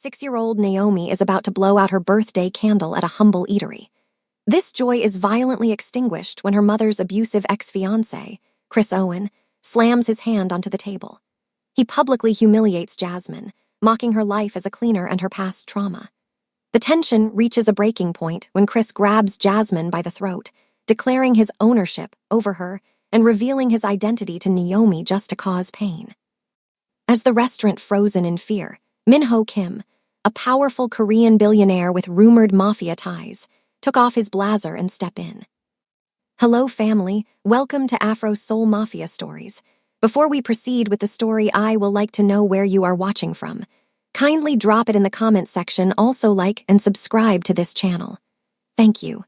6-year-old Naomi is about to blow out her birthday candle at a humble eatery. This joy is violently extinguished when her mother's abusive ex-fiancé, Chris Owen, slams his hand onto the table. He publicly humiliates Jasmine, mocking her life as a cleaner and her past trauma. The tension reaches a breaking point when Chris grabs Jasmine by the throat, declaring his ownership over her and revealing his identity to Naomi just to cause pain. As the restaurant frozen in fear, Min-ho Kim, a powerful Korean billionaire with rumored Mafia ties, took off his blazer and stepped in. Hello, family. Welcome to Afro Soul Mafia Stories. Before we proceed with the story, I will like to know where you are watching from. Kindly drop it in the comment section. Also like and subscribe to this channel. Thank you.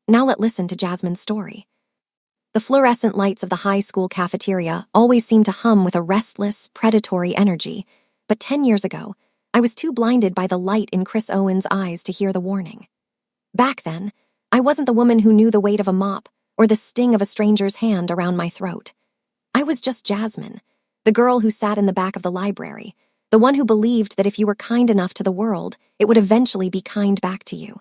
Now let's listen to Jasmine's story. The fluorescent lights of the high school cafeteria always seem to hum with a restless, predatory energy, but 10 years ago, I was too blinded by the light in Chris Owen's eyes to hear the warning. Back then, I wasn't the woman who knew the weight of a mop or the sting of a stranger's hand around my throat. I was just Jasmine, the girl who sat in the back of the library, the one who believed that if you were kind enough to the world, it would eventually be kind back to you.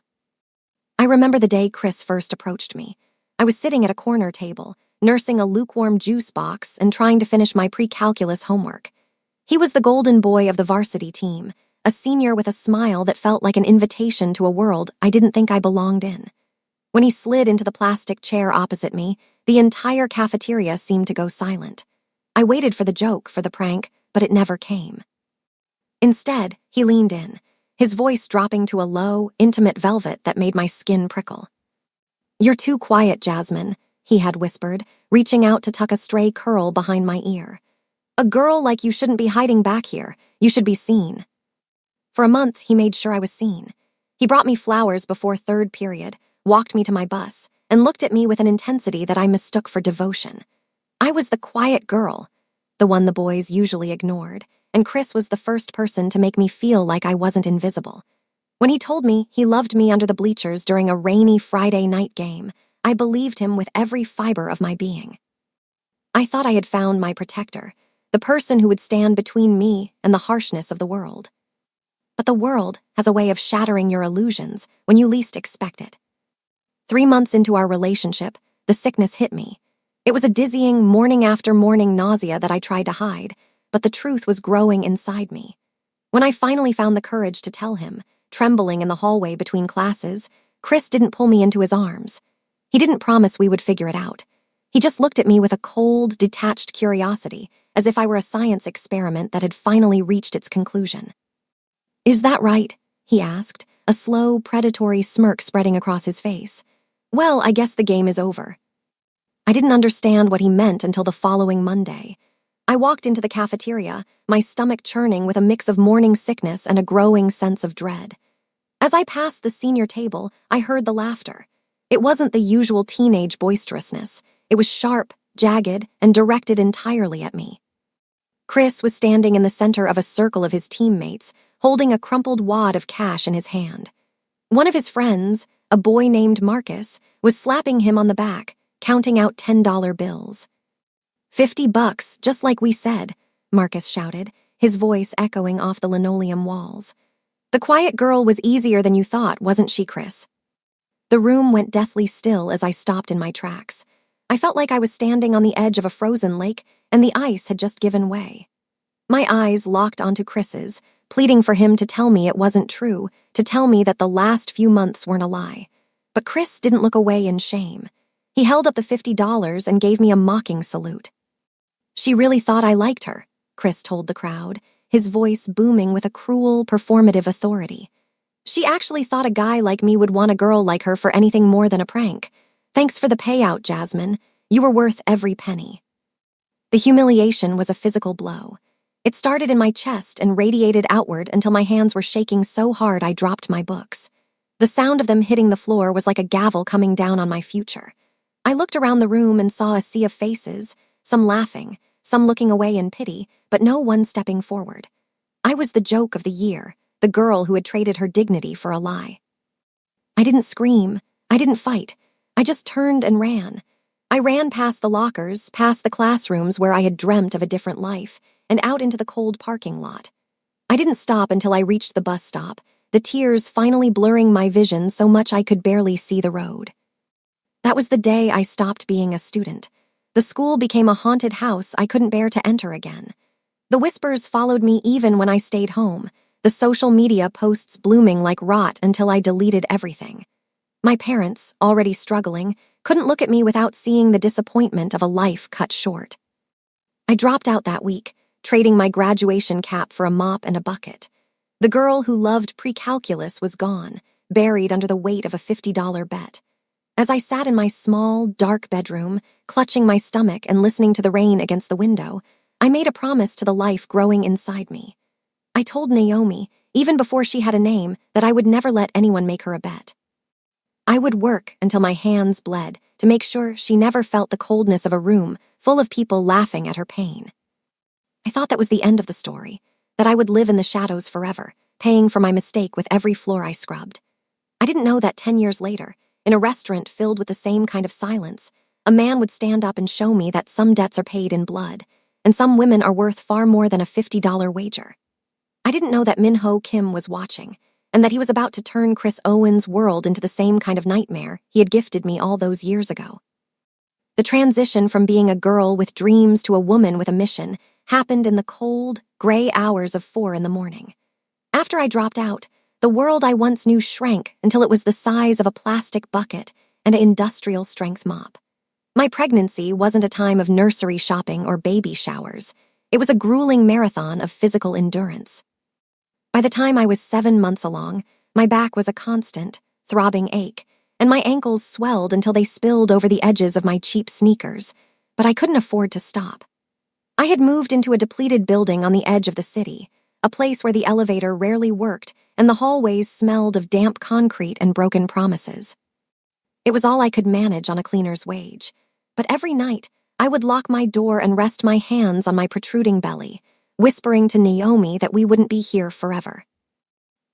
I remember the day Chris first approached me. I was sitting at a corner table, nursing a lukewarm juice box and trying to finish my pre-calculus homework. He was the golden boy of the varsity team, a senior with a smile that felt like an invitation to a world I didn't think I belonged in. When he slid into the plastic chair opposite me, the entire cafeteria seemed to go silent. I waited for the joke, for the prank, but it never came. Instead, he leaned in, his voice dropping to a low, intimate velvet that made my skin prickle. "You're too quiet, Jasmine," he had whispered, reaching out to tuck a stray curl behind my ear. "A girl like you shouldn't be hiding back here. You should be seen." For a month, he made sure I was seen. He brought me flowers before third period, walked me to my bus, and looked at me with an intensity that I mistook for devotion. I was the quiet girl, the one the boys usually ignored, and Chris was the first person to make me feel like I wasn't invisible. When he told me he loved me under the bleachers during a rainy Friday night game, I believed him with every fiber of my being. I thought I had found my protector, the person who would stand between me and the harshness of the world. But the world has a way of shattering your illusions when you least expect it. 3 months into our relationship, the sickness hit me. It was a dizzying morning after morning nausea that I tried to hide, but the truth was growing inside me. When I finally found the courage to tell him, trembling in the hallway between classes, Chris didn't pull me into his arms. He didn't promise we would figure it out. He just looked at me with a cold, detached curiosity, as if I were a science experiment that had finally reached its conclusion. "Is that right?" he asked, a slow, predatory smirk spreading across his face. "Well, I guess the game is over." I didn't understand what he meant until the following Monday. I walked into the cafeteria, my stomach churning with a mix of morning sickness and a growing sense of dread. As I passed the senior table, I heard the laughter. It wasn't the usual teenage boisterousness. It was sharp, jagged, and directed entirely at me. Chris was standing in the center of a circle of his teammates, holding a crumpled wad of cash in his hand. One of his friends, a boy named Marcus, was slapping him on the back, counting out $10 bills. $50, just like we said," Marcus shouted, his voice echoing off the linoleum walls. "The quiet girl was easier than you thought, wasn't she, Chris?" The room went deathly still as I stopped in my tracks. I felt like I was standing on the edge of a frozen lake and the ice had just given way. My eyes locked onto Chris's, pleading for him to tell me it wasn't true, to tell me that the last few months weren't a lie. But Chris didn't look away in shame. He held up the $50 and gave me a mocking salute. "She really thought I liked her," Chris told the crowd, his voice booming with a cruel, performative authority. "She actually thought a guy like me would want a girl like her for anything more than a prank. Thanks for the payout, Jasmine. You were worth every penny." The humiliation was a physical blow. It started in my chest and radiated outward until my hands were shaking so hard I dropped my books. The sound of them hitting the floor was like a gavel coming down on my future. I looked around the room and saw a sea of faces, some laughing, some looking away in pity, but no one stepping forward. I was the joke of the year, the girl who had traded her dignity for a lie. I didn't scream. I didn't fight. I just turned and ran. I ran past the lockers, past the classrooms where I had dreamt of a different life, and out into the cold parking lot. I didn't stop until I reached the bus stop, the tears finally blurring my vision so much I could barely see the road. That was the day I stopped being a student. The school became a haunted house I couldn't bear to enter again. The whispers followed me even when I stayed home, the social media posts blooming like rot until I deleted everything. My parents, already struggling, couldn't look at me without seeing the disappointment of a life cut short. I dropped out that week, trading my graduation cap for a mop and a bucket. The girl who loved pre-calculus was gone, buried under the weight of a $50 bet. As I sat in my small, dark bedroom, clutching my stomach and listening to the rain against the window, I made a promise to the life growing inside me. I told Naomi, even before she had a name, that I would never let anyone make her a bet. I would work until my hands bled to make sure she never felt the coldness of a room full of people laughing at her pain. I thought that was the end of the story, that I would live in the shadows forever, paying for my mistake with every floor I scrubbed. I didn't know that 10 years later, in a restaurant filled with the same kind of silence, a man would stand up and show me that some debts are paid in blood, and some women are worth far more than a $50 wager. I didn't know that Min-Ho Kim was watching, and that he was about to turn Chris Owen's world into the same kind of nightmare he had gifted me all those years ago. The transition from being a girl with dreams to a woman with a mission happened in the cold, gray hours of 4 a.m. After I dropped out, the world I once knew shrank until it was the size of a plastic bucket and an industrial-strength mop. My pregnancy wasn't a time of nursery shopping or baby showers. It was a grueling marathon of physical endurance. By the time I was 7 months along, my back was a constant, throbbing ache, and my ankles swelled until they spilled over the edges of my cheap sneakers, but I couldn't afford to stop. I had moved into a depleted building on the edge of the city, a place where the elevator rarely worked and the hallways smelled of damp concrete and broken promises. It was all I could manage on a cleaner's wage, but every night I would lock my door and rest my hands on my protruding belly, whispering to Naomi that we wouldn't be here forever.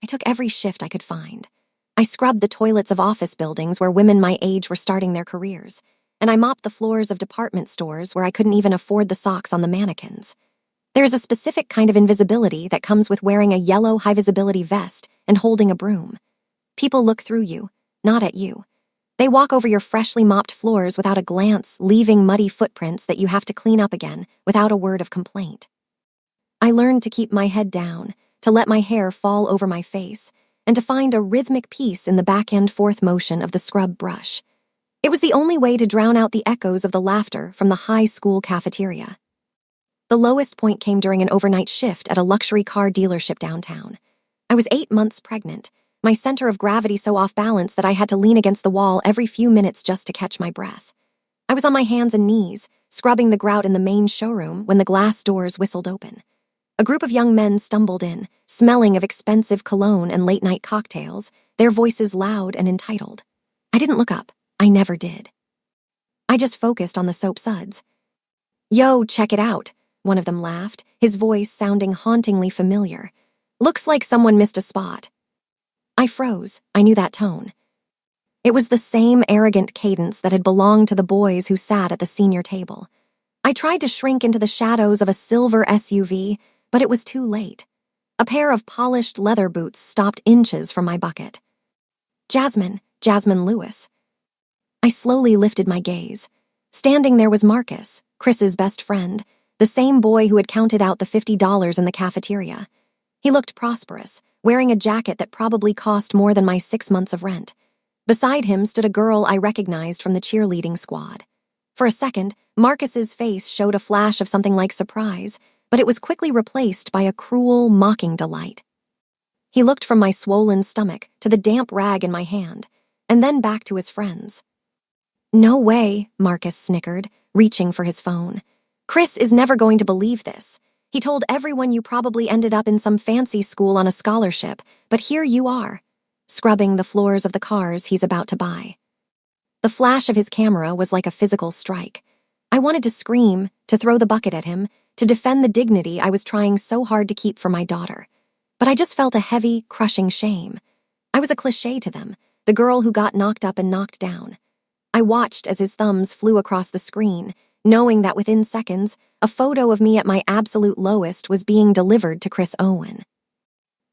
I took every shift I could find. I scrubbed the toilets of office buildings where women my age were starting their careers, and I mopped the floors of department stores where I couldn't even afford the socks on the mannequins. There's a specific kind of invisibility that comes with wearing a yellow high-visibility vest and holding a broom. People look through you, not at you. They walk over your freshly mopped floors without a glance, leaving muddy footprints that you have to clean up again without a word of complaint. I learned to keep my head down, to let my hair fall over my face, and to find a rhythmic peace in the back-and-forth motion of the scrub brush. It was the only way to drown out the echoes of the laughter from the high school cafeteria. The lowest point came during an overnight shift at a luxury car dealership downtown. I was 8 months pregnant, my center of gravity so off balance that I had to lean against the wall every few minutes just to catch my breath. I was on my hands and knees, scrubbing the grout in the main showroom when the glass doors whistled open. A group of young men stumbled in, smelling of expensive cologne and late-night cocktails, their voices loud and entitled. I didn't look up. I never did. I just focused on the soap suds. "Yo, check it out," one of them laughed, his voice sounding hauntingly familiar. "Looks like someone missed a spot." I froze. I knew that tone. It was the same arrogant cadence that had belonged to the boys who sat at the senior table. I tried to shrink into the shadows of a silver SUV, but it was too late. A pair of polished leather boots stopped inches from my bucket. Jasmine Lewis. I slowly lifted my gaze. Standing there was Marcus, Chris's best friend, the same boy who had counted out the $50 in the cafeteria. He looked prosperous, wearing a jacket that probably cost more than my 6 months of rent. Beside him stood a girl I recognized from the cheerleading squad. For a second, Marcus's face showed a flash of something like surprise, but it was quickly replaced by a cruel, mocking delight. He looked from my swollen stomach to the damp rag in my hand, and then back to his friends. "No way," Marcus snickered, reaching for his phone. "Chris is never going to believe this. He told everyone you probably ended up in some fancy school on a scholarship, but here you are, scrubbing the floors of the cars he's about to buy." The flash of his camera was like a physical strike. I wanted to scream, to throw the bucket at him, to defend the dignity I was trying so hard to keep for my daughter. But I just felt a heavy, crushing shame. I was a cliché to them, the girl who got knocked up and knocked down. I watched as his thumbs flew across the screen, knowing that within seconds, a photo of me at my absolute lowest was being delivered to Chris Owen.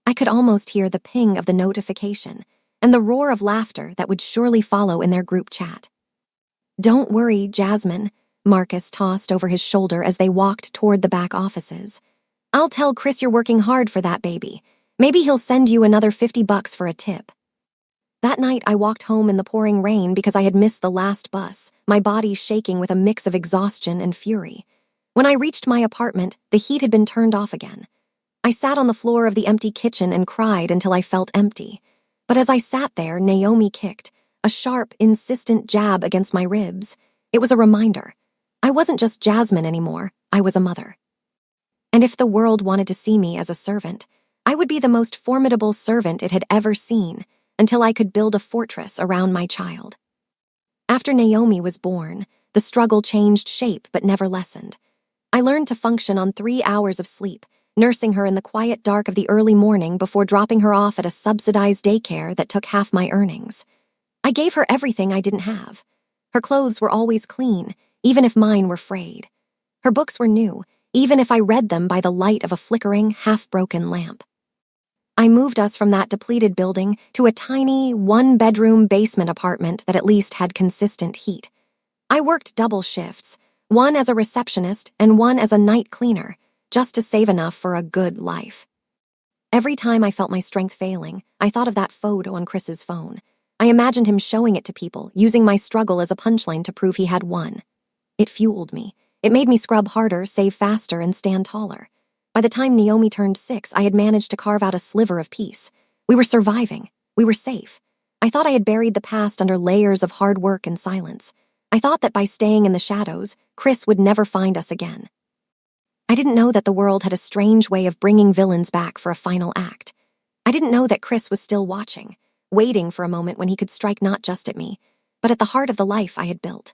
I could almost hear the ping of the notification and the roar of laughter that would surely follow in their group chat. "Don't worry, Jasmine," Marcus tossed over his shoulder as they walked toward the back offices. "I'll tell Chris you're working hard for that baby. Maybe he'll send you another $50 for a tip." That night, I walked home in the pouring rain because I had missed the last bus, my body shaking with a mix of exhaustion and fury. When I reached my apartment, the heat had been turned off again. I sat on the floor of the empty kitchen and cried until I felt empty. But as I sat there, Naomi kicked, a sharp, insistent jab against my ribs. It was a reminder. I wasn't just Jasmine anymore, I was a mother. And if the world wanted to see me as a servant, I would be the most formidable servant it had ever seen, until I could build a fortress around my child. After Naomi was born, the struggle changed shape but never lessened. I learned to function on 3 hours of sleep, nursing her in the quiet dark of the early morning before dropping her off at a subsidized daycare that took half my earnings. I gave her everything I didn't have. Her clothes were always clean, even if mine were frayed. Her books were new, even if I read them by the light of a flickering, half-broken lamp. I moved us from that depleted building to a tiny, one-bedroom basement apartment that at least had consistent heat. I worked double shifts, one as a receptionist and one as a night cleaner, just to save enough for a good life. Every time I felt my strength failing, I thought of that photo on Chris's phone. I imagined him showing it to people, using my struggle as a punchline to prove he had won. It fueled me. It made me scrub harder, save faster, and stand taller. By the time Naomi turned 6, I had managed to carve out a sliver of peace. We were surviving. We were safe. I thought I had buried the past under layers of hard work and silence. I thought that by staying in the shadows, Chris would never find us again. I didn't know that the world had a strange way of bringing villains back for a final act. I didn't know that Chris was still watching, waiting for a moment when he could strike not just at me, but at the heart of the life I had built.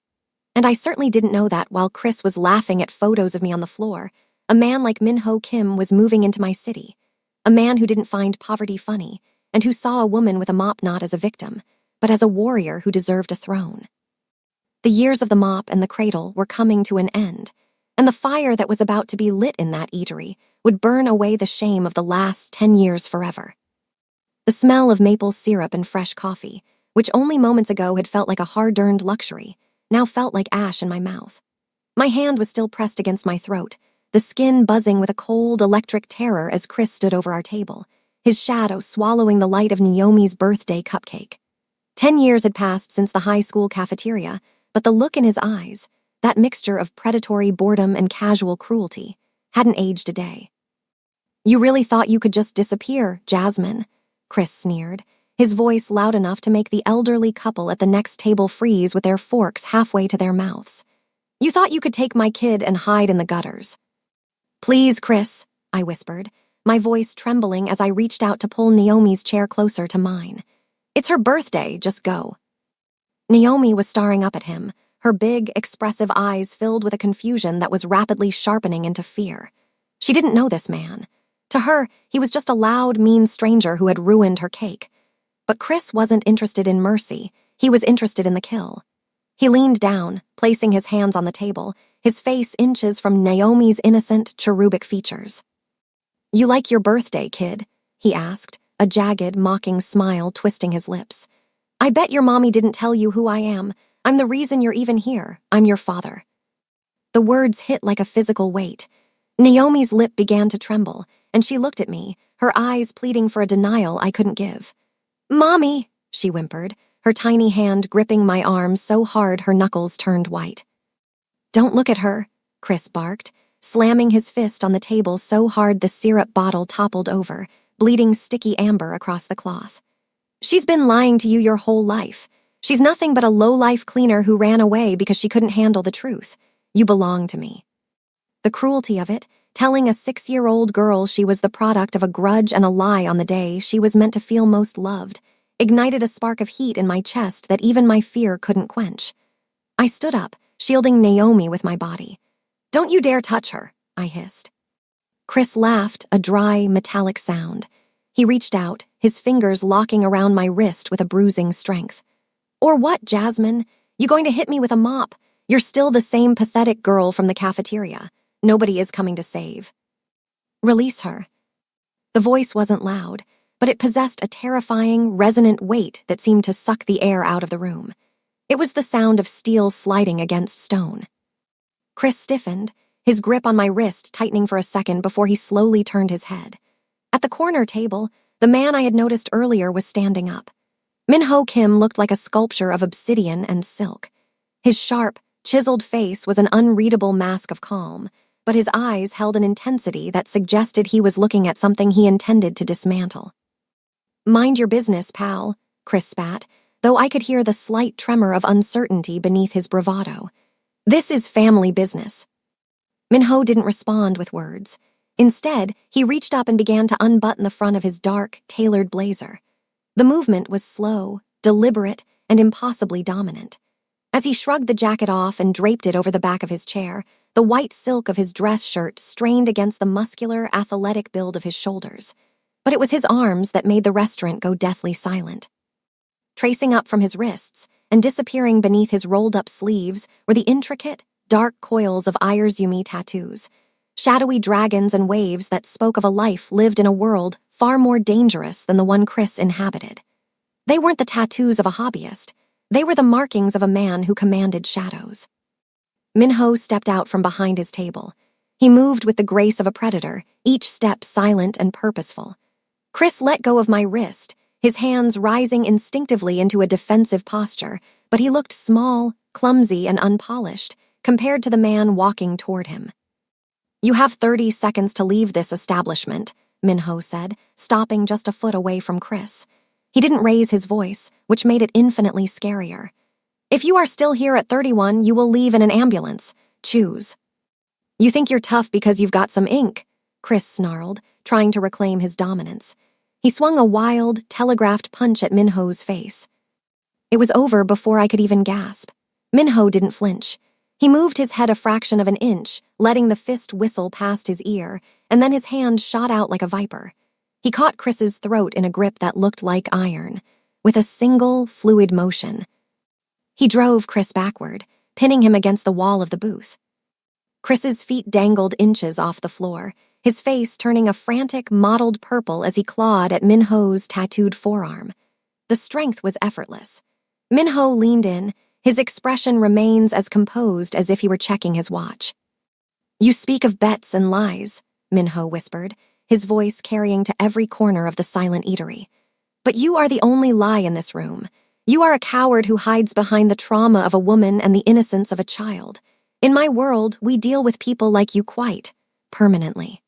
And I certainly didn't know that while Chris was laughing at photos of me on the floor, a man like Min-ho Kim was moving into my city. A man who didn't find poverty funny, and who saw a woman with a mop not as a victim, but as a warrior who deserved a throne. The years of the mop and the cradle were coming to an end, and the fire that was about to be lit in that eatery would burn away the shame of the last 10 years forever. The smell of maple syrup and fresh coffee, which only moments ago had felt like a hard-earned luxury, now felt like ash in my mouth. My hand was still pressed against my throat, the skin buzzing with a cold, electric terror as Chris stood over our table, his shadow swallowing the light of Naomi's birthday cupcake. 10 years had passed since the high school cafeteria, but the look in his eyes, that mixture of predatory boredom and casual cruelty, hadn't aged a day. "You really thought you could just disappear, Jasmine," Chris sneered, his voice loud enough to make the elderly couple at the next table freeze with their forks halfway to their mouths. "You thought you could take my kid and hide in the gutters." "Please, Chris," I whispered, my voice trembling as I reached out to pull Naomi's chair closer to mine. "It's her birthday, just go." Naomi was staring up at him, her big, expressive eyes filled with a confusion that was rapidly sharpening into fear. She didn't know this man. To her, he was just a loud, mean stranger who had ruined her cake. But Chris wasn't interested in mercy, he was interested in the kill. He leaned down, placing his hands on the table, his face inches from Naomi's innocent, cherubic features. "You like your birthday, kid?" he asked, a jagged, mocking smile twisting his lips. "I bet your mommy didn't tell you who I am. I'm the reason you're even here. I'm your father." The words hit like a physical weight. Naomi's lip began to tremble, and she looked at me, her eyes pleading for a denial I couldn't give. "Mommy," she whimpered, her tiny hand gripping my arm so hard her knuckles turned white. "Don't look at her," Chris barked, slamming his fist on the table so hard the syrup bottle toppled over, bleeding sticky amber across the cloth. "She's been lying to you your whole life. She's nothing but a low-life cleaner who ran away because she couldn't handle the truth. You belong to me." The cruelty of it, telling a 6-year-old girl she was the product of a grudge and a lie on the day she was meant to feel most loved, ignited a spark of heat in my chest that even my fear couldn't quench. I stood up, shielding Naomi with my body. "Don't you dare touch her," I hissed. Chris laughed, a dry, metallic sound. He reached out, his fingers locking around my wrist with a bruising strength. "Or what, Jasmine? You going to hit me with a mop? You're still the same pathetic girl from the cafeteria. Nobody is coming to save." "Release her." The voice wasn't loud, but it possessed a terrifying, resonant weight that seemed to suck the air out of the room. It was the sound of steel sliding against stone. Chris stiffened, his grip on my wrist tightening for a second before he slowly turned his head. At the corner table, the man I had noticed earlier was standing up. Min-ho Kim looked like a sculpture of obsidian and silk. His sharp, chiseled face was an unreadable mask of calm, but his eyes held an intensity that suggested he was looking at something he intended to dismantle. "Mind your business, pal," Chris spat, though I could hear the slight tremor of uncertainty beneath his bravado. "This is family business." Min-ho didn't respond with words. Instead, he reached up and began to unbutton the front of his dark, tailored blazer. The movement was slow, deliberate, and impossibly dominant. As he shrugged the jacket off and draped it over the back of his chair, the white silk of his dress shirt strained against the muscular, athletic build of his shoulders. But it was his arms that made the restaurant go deathly silent. Tracing up from his wrists and disappearing beneath his rolled-up sleeves were the intricate, dark coils of Ayers-Yumi tattoos, shadowy dragons and waves that spoke of a life lived in a world far more dangerous than the one Chris inhabited. They weren't the tattoos of a hobbyist. They were the markings of a man who commanded shadows. Min-ho stepped out from behind his table. He moved with the grace of a predator, each step silent and purposeful. Chris let go of my wrist, his hands rising instinctively into a defensive posture, but he looked small, clumsy, and unpolished compared to the man walking toward him. "You have 30 seconds to leave this establishment," Min-ho said, stopping just a foot away from Chris. He didn't raise his voice, which made it infinitely scarier. "If you are still here at 31, you will leave in an ambulance. Choose." "You think you're tough because you've got some ink," Chris snarled, trying to reclaim his dominance. He swung a wild, telegraphed punch at Min-ho's face. It was over before I could even gasp. Min-ho didn't flinch. He moved his head a fraction of an inch, letting the fist whistle past his ear, and then his hand shot out like a viper. He caught Chris's throat in a grip that looked like iron, with a single, fluid motion. He drove Chris backward, pinning him against the wall of the booth. Chris's feet dangled inches off the floor, his face turning a frantic, mottled purple as he clawed at Min-ho's tattooed forearm. The strength was effortless. Min-ho leaned in, his expression remains as composed as if he were checking his watch. "You speak of bets and lies," Min-ho whispered, his voice carrying to every corner of the silent eatery. "But you are the only lie in this room. You are a coward who hides behind the trauma of a woman and the innocence of a child. In my world, we deal with people like you quite permanently."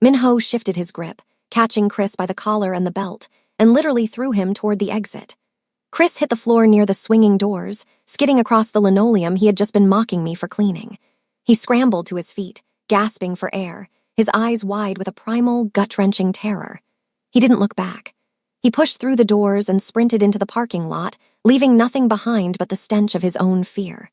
Min-ho shifted his grip, catching Chris by the collar and the belt, and literally threw him toward the exit. Chris hit the floor near the swinging doors, skidding across the linoleum he had just been mocking me for cleaning. He scrambled to his feet, gasping for air, his eyes wide with a primal, gut-wrenching terror. He didn't look back. He pushed through the doors and sprinted into the parking lot, leaving nothing behind but the stench of his own fear.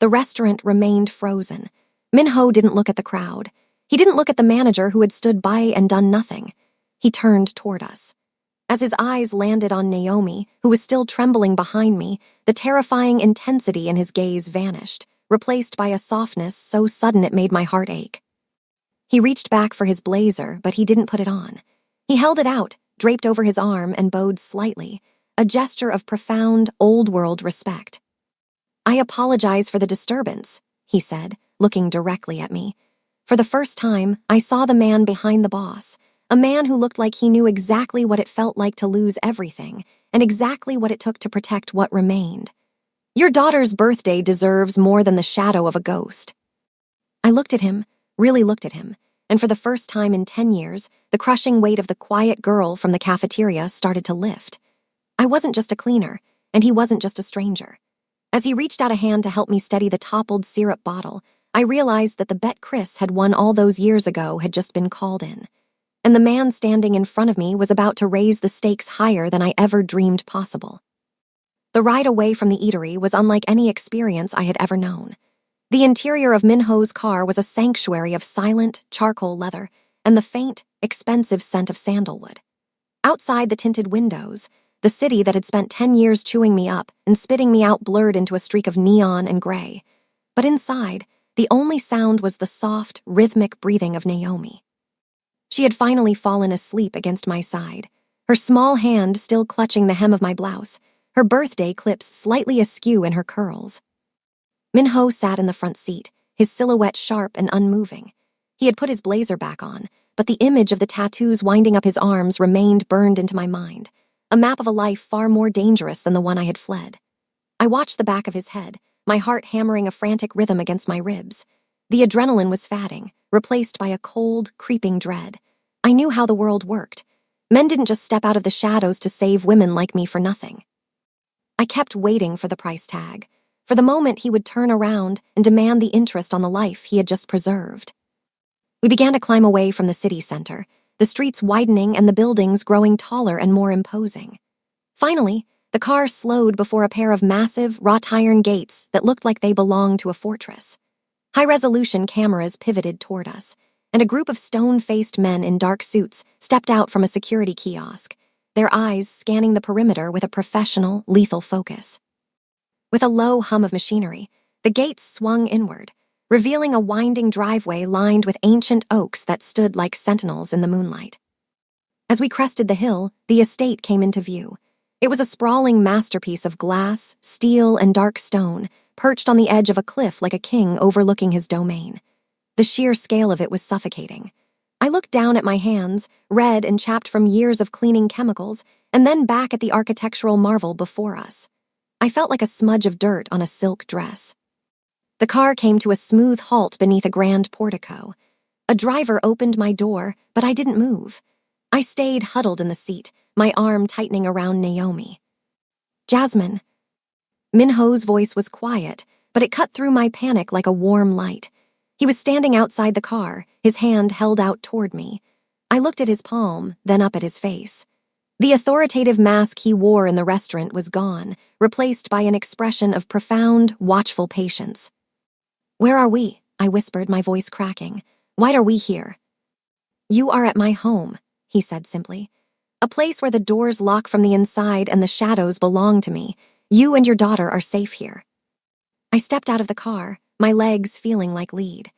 The restaurant remained frozen. Min-ho didn't look at the crowd. He didn't look at the manager who had stood by and done nothing. He turned toward us. As his eyes landed on Naomi, who was still trembling behind me, the terrifying intensity in his gaze vanished, replaced by a softness so sudden it made my heart ache. He reached back for his blazer, but he didn't put it on. He held it out, draped over his arm, and bowed slightly, a gesture of profound, old-world respect. "I apologize for the disturbance," he said, looking directly at me. For the first time, I saw the man behind the boss, a man who looked like he knew exactly what it felt like to lose everything, and exactly what it took to protect what remained. "Your daughter's birthday deserves more than the shadow of a ghost." I looked at him, really looked at him, and for the first time in 10 years, the crushing weight of the quiet girl from the cafeteria started to lift. I wasn't just a cleaner, and he wasn't just a stranger. As he reached out a hand to help me steady the toppled syrup bottle, I realized that the bet Chris had won all those years ago had just been called in. And the man standing in front of me was about to raise the stakes higher than I ever dreamed possible. The ride away from the eatery was unlike any experience I had ever known. The interior of Min-ho's car was a sanctuary of silent, charcoal leather and the faint, expensive scent of sandalwood. Outside the tinted windows, the city that had spent 10 years chewing me up and spitting me out blurred into a streak of neon and gray. But inside, the only sound was the soft, rhythmic breathing of Naomi. She had finally fallen asleep against my side, her small hand still clutching the hem of my blouse, her birthday clips slightly askew in her curls. Minho sat in the front seat, his silhouette sharp and unmoving. He had put his blazer back on, but the image of the tattoos winding up his arms remained burned into my mind, a map of a life far more dangerous than the one I had fled. I watched the back of his head, my heart hammering a frantic rhythm against my ribs. The adrenaline was fading, replaced by a cold, creeping dread. I knew how the world worked. Men didn't just step out of the shadows to save women like me for nothing. I kept waiting for the price tag, for the moment he would turn around and demand the interest on the life he had just preserved. We began to climb away from the city center, the streets widening and the buildings growing taller and more imposing. Finally, the car slowed before a pair of massive, wrought iron gates that looked like they belonged to a fortress. High-resolution cameras pivoted toward us, and a group of stone-faced men in dark suits stepped out from a security kiosk, their eyes scanning the perimeter with a professional, lethal focus. With a low hum of machinery, the gates swung inward, revealing a winding driveway lined with ancient oaks that stood like sentinels in the moonlight. As we crested the hill, the estate came into view. It was a sprawling masterpiece of glass, steel, and dark stone, perched on the edge of a cliff like a king overlooking his domain. The sheer scale of it was suffocating. I looked down at my hands, red and chapped from years of cleaning chemicals, and then back at the architectural marvel before us. I felt like a smudge of dirt on a silk dress. The car came to a smooth halt beneath a grand portico. A driver opened my door, but I didn't move. I stayed huddled in the seat, my arm tightening around Naomi. "Jasmine." Minho's voice was quiet, but it cut through my panic like a warm light. He was standing outside the car, his hand held out toward me. I looked at his palm, then up at his face. The authoritative mask he wore in the restaurant was gone, replaced by an expression of profound, watchful patience. "Where are we?" I whispered, my voice cracking. "Why are we here?" "You are at my home," he said simply. "A place where the doors lock from the inside and the shadows belong to me. You and your daughter are safe here." I stepped out of the car, my legs feeling like lead.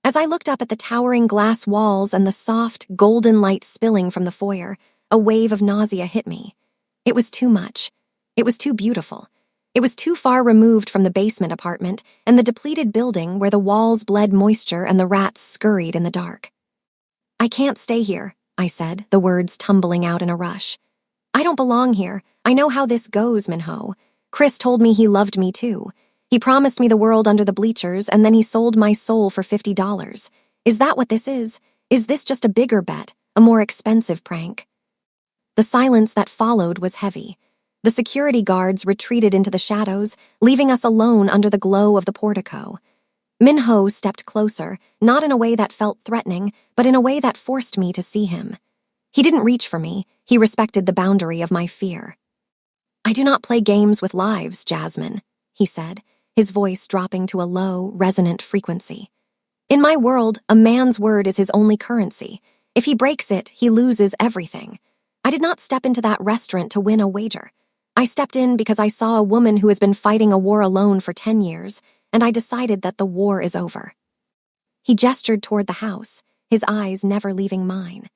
As I looked up at the towering glass walls and the soft, golden light spilling from the foyer, a wave of nausea hit me. It was too much. It was too beautiful. It was too far removed from the basement apartment and the depleted building where the walls bled moisture and the rats scurried in the dark. "I can't stay here," I said, the words tumbling out in a rush. "I don't belong here. I know how this goes, Minho. Chris told me he loved me too. He promised me the world under the bleachers, and then he sold my soul for $50. Is that what this is? Is this just a bigger bet, a more expensive prank?" The silence that followed was heavy. The security guards retreated into the shadows, leaving us alone under the glow of the portico. Minho stepped closer, not in a way that felt threatening, but in a way that forced me to see him. He didn't reach for me. He respected the boundary of my fear. "I do not play games with lives, Jasmine," he said, his voice dropping to a low, resonant frequency. "In my world, a man's word is his only currency. If he breaks it, he loses everything. I did not step into that restaurant to win a wager. I stepped in because I saw a woman who has been fighting a war alone for 10 years, and I decided that the war is over." He gestured toward the house, his eyes never leaving mine.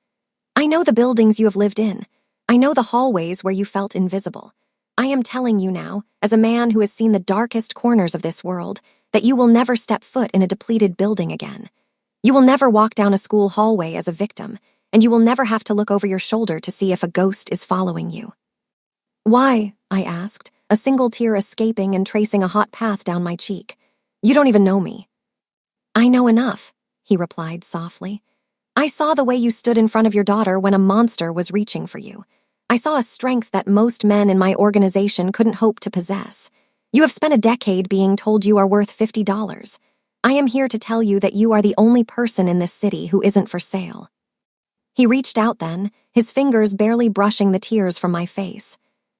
"I know the buildings you have lived in. I know the hallways where you felt invisible. I am telling you now, as a man who has seen the darkest corners of this world, that you will never step foot in a depleted building again. You will never walk down a school hallway as a victim, and you will never have to look over your shoulder to see if a ghost is following you." "Why?" I asked, a single tear escaping and tracing a hot path down my cheek. "You don't even know me." "I know enough," he replied softly. "I saw the way you stood in front of your daughter when a monster was reaching for you. I saw a strength that most men in my organization couldn't hope to possess. You have spent a decade being told you are worth $50. I am here to tell you that you are the only person in this city who isn't for sale." He reached out then, his fingers barely brushing the tears from my face.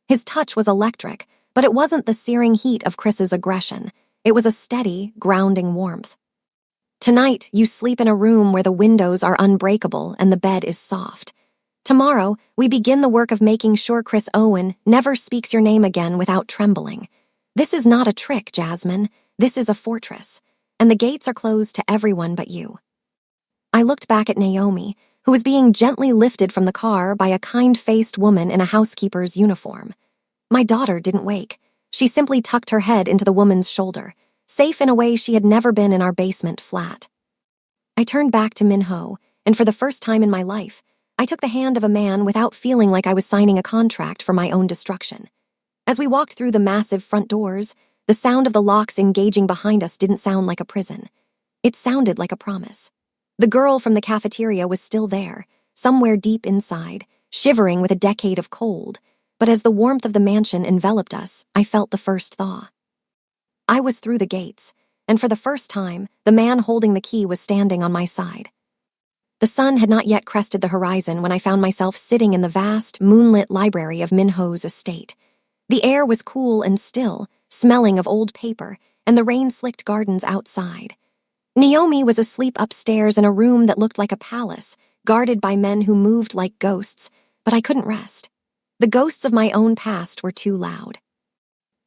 His touch was electric, but it wasn't the searing heat of Chris's aggression. It was a steady, grounding warmth. "Tonight, you sleep in a room where the windows are unbreakable and the bed is soft. Tomorrow, we begin the work of making sure Chris Owen never speaks your name again without trembling. This is not a trick, Jasmine. This is a fortress, and the gates are closed to everyone but you." I looked back at Naomi, who was being gently lifted from the car by a kind-faced woman in a housekeeper's uniform. My daughter didn't wake. She simply tucked her head into the woman's shoulder, safe in a way she had never been in our basement flat. I turned back to Minho, and for the first time in my life, I took the hand of a man without feeling like I was signing a contract for my own destruction. As we walked through the massive front doors, the sound of the locks engaging behind us didn't sound like a prison. It sounded like a promise. The girl from the cafeteria was still there, somewhere deep inside, shivering with a decade of cold, but as the warmth of the mansion enveloped us, I felt the first thaw. I was through the gates, and for the first time, the man holding the key was standing on my side. The sun had not yet crested the horizon when I found myself sitting in the vast, moonlit library of Minho's estate. The air was cool and still, smelling of old paper and the rain-slicked gardens outside. Naomi was asleep upstairs in a room that looked like a palace, guarded by men who moved like ghosts, but I couldn't rest. The ghosts of my own past were too loud.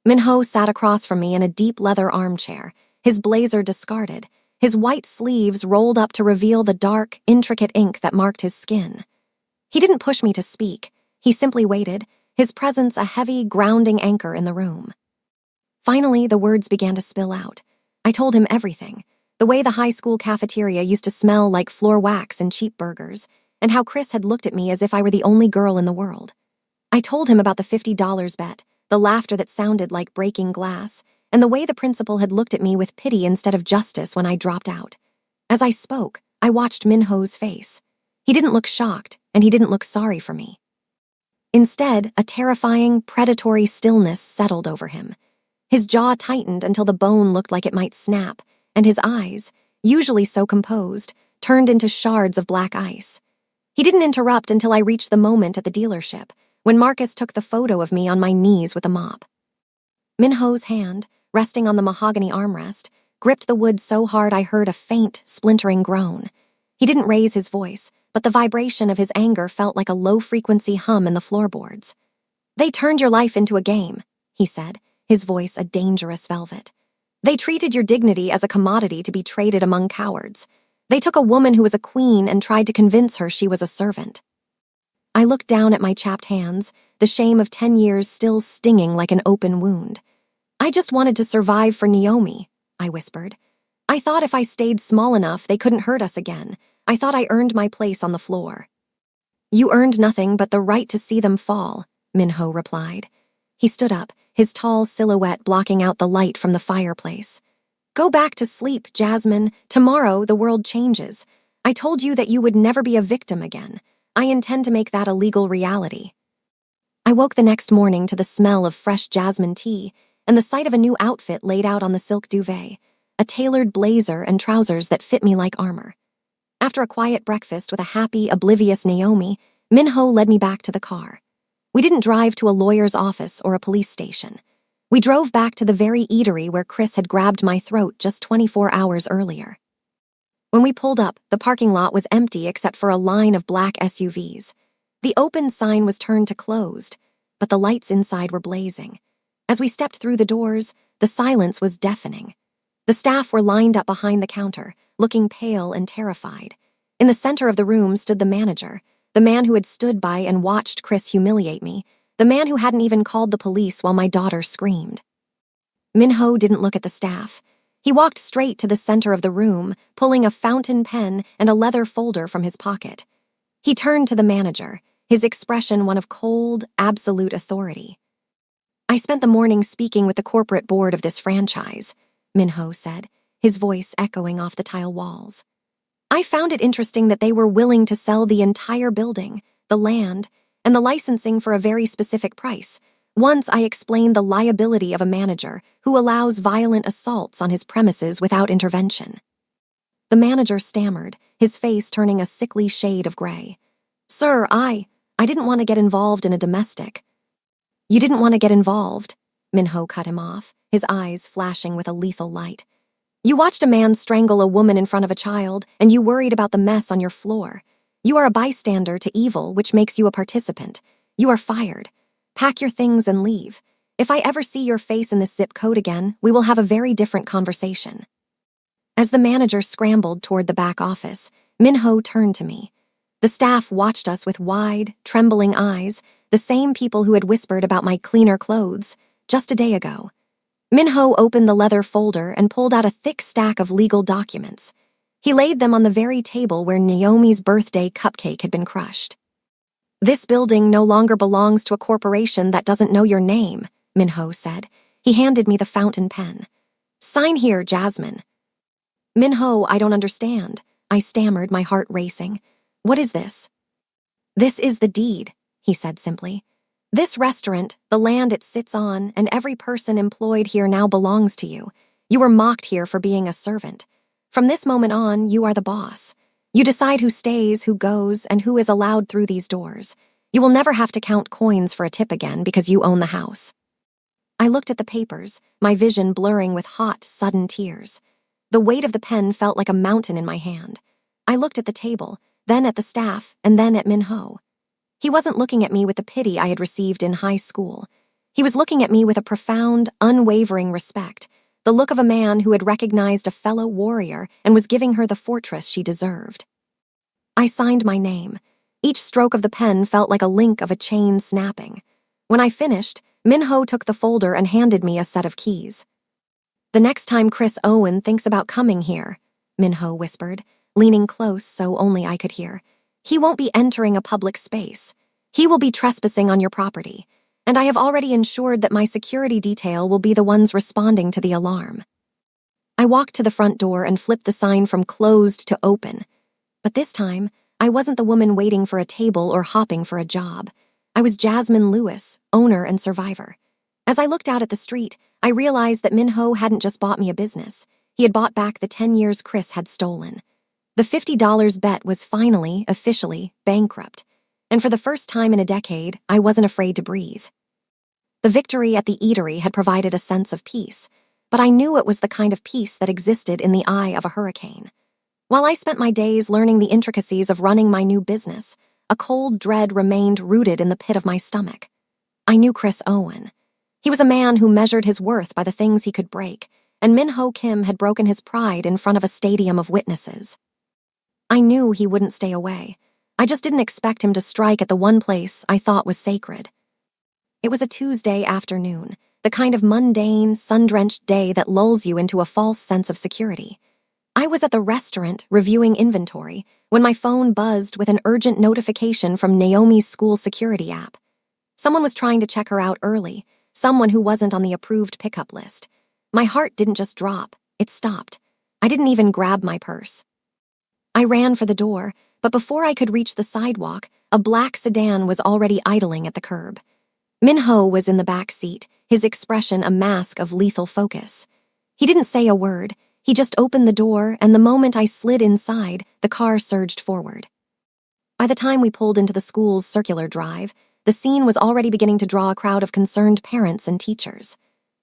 Minho sat across from me in a deep leather armchair, his blazer discarded, his white sleeves rolled up to reveal the dark, intricate ink that marked his skin. He didn't push me to speak. He simply waited, his presence a heavy, grounding anchor in the room. Finally, the words began to spill out. I told him everything, the way the high school cafeteria used to smell like floor wax and cheap burgers, and how Chris had looked at me as if I were the only girl in the world. I told him about the $50 bet, the laughter that sounded like breaking glass, and the way the principal had looked at me with pity instead of justice when I dropped out. As I spoke, I watched Minho's face. He didn't look shocked, and he didn't look sorry for me. Instead, a terrifying, predatory stillness settled over him. His jaw tightened until the bone looked like it might snap, and his eyes, usually so composed, turned into shards of black ice. He didn't interrupt until I reached the moment at the dealership, when Marcus took the photo of me on my knees with a mop. Minho's hand, resting on the mahogany armrest, gripped the wood so hard I heard a faint, splintering groan. He didn't raise his voice, but the vibration of his anger felt like a low-frequency hum in the floorboards. "They turned your life into a game," he said, his voice a dangerous velvet. "They treated your dignity as a commodity to be traded among cowards. They took a woman who was a queen and tried to convince her she was a servant." I looked down at my chapped hands, the shame of 10 years still stinging like an open wound. "I just wanted to survive for Naomi," I whispered. "I thought if I stayed small enough, they couldn't hurt us again. I thought I earned my place on the floor." "You earned nothing but the right to see them fall," Minho replied. He stood up, his tall silhouette blocking out the light from the fireplace. "Go back to sleep, Jasmine. Tomorrow the world changes. I told you that you would never be a victim again. I intend to make that a legal reality." I woke the next morning to the smell of fresh jasmine tea and the sight of a new outfit laid out on the silk duvet, a tailored blazer and trousers that fit me like armor. After a quiet breakfast with a happy, oblivious Naomi, Minho led me back to the car. We didn't drive to a lawyer's office or a police station. We drove back to the very eatery where Chris had grabbed my throat just 24 hours earlier. When we pulled up, the parking lot was empty except for a line of black SUVs. The open sign was turned to closed, but the lights inside were blazing. As we stepped through the doors, the silence was deafening. The staff were lined up behind the counter, looking pale and terrified. In the center of the room stood the manager, the man who had stood by and watched Chris humiliate me, the man who hadn't even called the police while my daughter screamed. Minho didn't look at the staff. He walked straight to the center of the room, pulling a fountain pen and a leather folder from his pocket. He turned to the manager, his expression one of cold, absolute authority. "I spent the morning speaking with the corporate board of this franchise," Minho said, his voice echoing off the tile walls. "I found it interesting that they were willing to sell the entire building, the land, and the licensing for a very specific price. Once I explained the liability of a manager who allows violent assaults on his premises without intervention." The manager stammered, his face turning a sickly shade of gray. "Sir, I didn't want to get involved in a domestic." "You didn't want to get involved," Minho cut him off, his eyes flashing with a lethal light. "You watched a man strangle a woman in front of a child, and you worried about the mess on your floor. You are a bystander to evil, which makes you a participant. You are fired. Pack your things and leave. If I ever see your face in this zip code again, we will have a very different conversation." As the manager scrambled toward the back office, Minho turned to me. The staff watched us with wide, trembling eyes, the same people who had whispered about my cleaner clothes just a day ago. Minho opened the leather folder and pulled out a thick stack of legal documents. He laid them on the very table where Naomi's birthday cupcake had been crushed. "This building no longer belongs to a corporation that doesn't know your name," Minho said. He handed me the fountain pen. "Sign here, Jasmine." "Minho, I don't understand," I stammered, my heart racing. "What is this?" "This is the deed," he said simply. "This restaurant, the land it sits on, and every person employed here now belongs to you. You were mocked here for being a servant. From this moment on, you are the boss. You decide who stays, who goes, and who is allowed through these doors. You will never have to count coins for a tip again because you own the house." I looked at the papers, my vision blurring with hot, sudden tears. The weight of the pen felt like a mountain in my hand. I looked at the table, then at the staff, and then at Minho. He wasn't looking at me with the pity I had received in high school. He was looking at me with a profound, unwavering respect, the look of a man who had recognized a fellow warrior and was giving her the fortress she deserved. I signed my name. Each stroke of the pen felt like a link of a chain snapping. When I finished, Minho took the folder and handed me a set of keys. "The next time Chris Owen thinks about coming here," Minho whispered, leaning close so only I could hear, "he won't be entering a public space. He will be trespassing on your property, and I have already ensured that my security detail will be the ones responding to the alarm." I walked to the front door and flipped the sign from closed to open. But this time, I wasn't the woman waiting for a table or hopping for a job. I was Jasmine Lewis, owner and survivor. As I looked out at the street, I realized that Minho hadn't just bought me a business. He had bought back the 10 years Chris had stolen. The $50 bet was finally, officially, bankrupt. And for the first time in a decade, I wasn't afraid to breathe. The victory at the eatery had provided a sense of peace, but I knew it was the kind of peace that existed in the eye of a hurricane. While I spent my days learning the intricacies of running my new business, a cold dread remained rooted in the pit of my stomach. I knew Chris Owen. He was a man who measured his worth by the things he could break, and Minho Kim had broken his pride in front of a stadium of witnesses. I knew he wouldn't stay away. I just didn't expect him to strike at the one place I thought was sacred. It was a Tuesday afternoon, the kind of mundane, sun-drenched day that lulls you into a false sense of security. I was at the restaurant reviewing inventory when my phone buzzed with an urgent notification from Naomi's school security app. Someone was trying to check her out early, someone who wasn't on the approved pickup list. My heart didn't just drop, it stopped. I didn't even grab my purse. I ran for the door, but before I could reach the sidewalk, a black sedan was already idling at the curb. Minho was in the back seat, his expression a mask of lethal focus. He didn't say a word. He just opened the door, and the moment I slid inside, the car surged forward. By the time we pulled into the school's circular drive, the scene was already beginning to draw a crowd of concerned parents and teachers.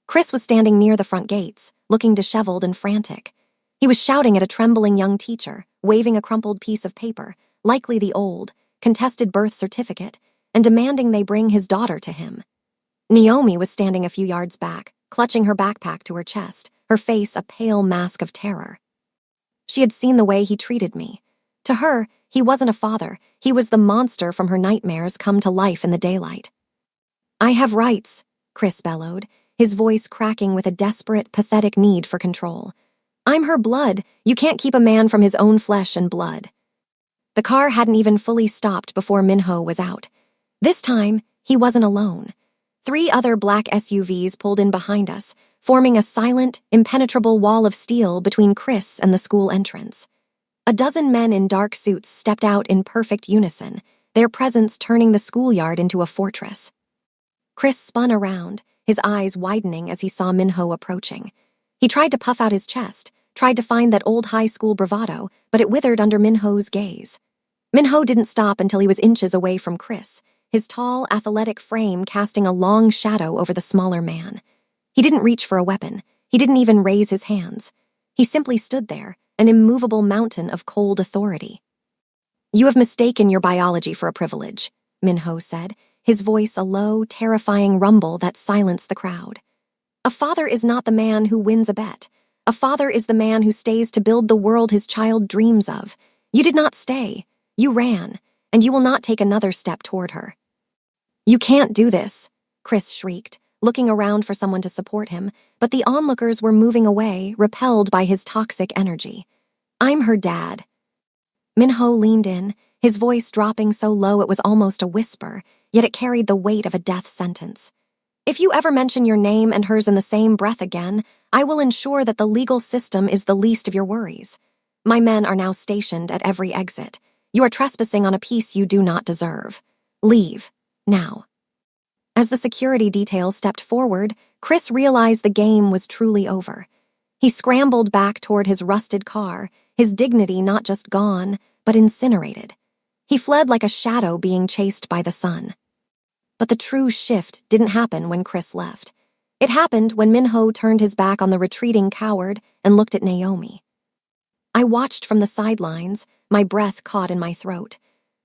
Chris was standing near the front gates, looking disheveled and frantic. He was shouting at a trembling young teacher, waving a crumpled piece of paper, likely the old, contested birth certificate, and demanding they bring his daughter to him. Naomi was standing a few yards back, clutching her backpack to her chest, her face a pale mask of terror. She had seen the way he treated me. To her, he wasn't a father. He was the monster from her nightmares come to life in the daylight. "I have rights," Chris bellowed, his voice cracking with a desperate, pathetic need for control. "I'm her blood. You can't keep a man from his own flesh and blood." The car hadn't even fully stopped before Minho was out. This time, he wasn't alone. 3 other black SUVs pulled in behind us, forming a silent, impenetrable wall of steel between Chris and the school entrance. A dozen men in dark suits stepped out in perfect unison, their presence turning the schoolyard into a fortress. Chris spun around, his eyes widening as he saw Minho approaching. He tried to puff out his chest, tried to find that old high school bravado, but it withered under Minho's gaze. Minho didn't stop until he was inches away from Chris, his tall, athletic frame casting a long shadow over the smaller man. He didn't reach for a weapon. He didn't even raise his hands. He simply stood there, an immovable mountain of cold authority. "You have mistaken your biology for a privilege," Minho said, his voice a low, terrifying rumble that silenced the crowd. "A father is not the man who wins a bet. A father is the man who stays to build the world his child dreams of. You did not stay. You ran, and you will not take another step toward her." "You can't do this," Chris shrieked, looking around for someone to support him, but the onlookers were moving away, repelled by his toxic energy. "I'm her dad." Minho leaned in, his voice dropping so low it was almost a whisper, yet it carried the weight of a death sentence. "If you ever mention your name and hers in the same breath again, I will ensure that the legal system is the least of your worries. My men are now stationed at every exit. You are trespassing on a peace you do not deserve. Leave, now." As the security detail stepped forward, Chris realized the game was truly over. He scrambled back toward his rusted car, his dignity not just gone, but incinerated. He fled like a shadow being chased by the sun. But the true shift didn't happen when Chris left. It happened when Minho turned his back on the retreating coward and looked at Naomi. I watched from the sidelines, my breath caught in my throat.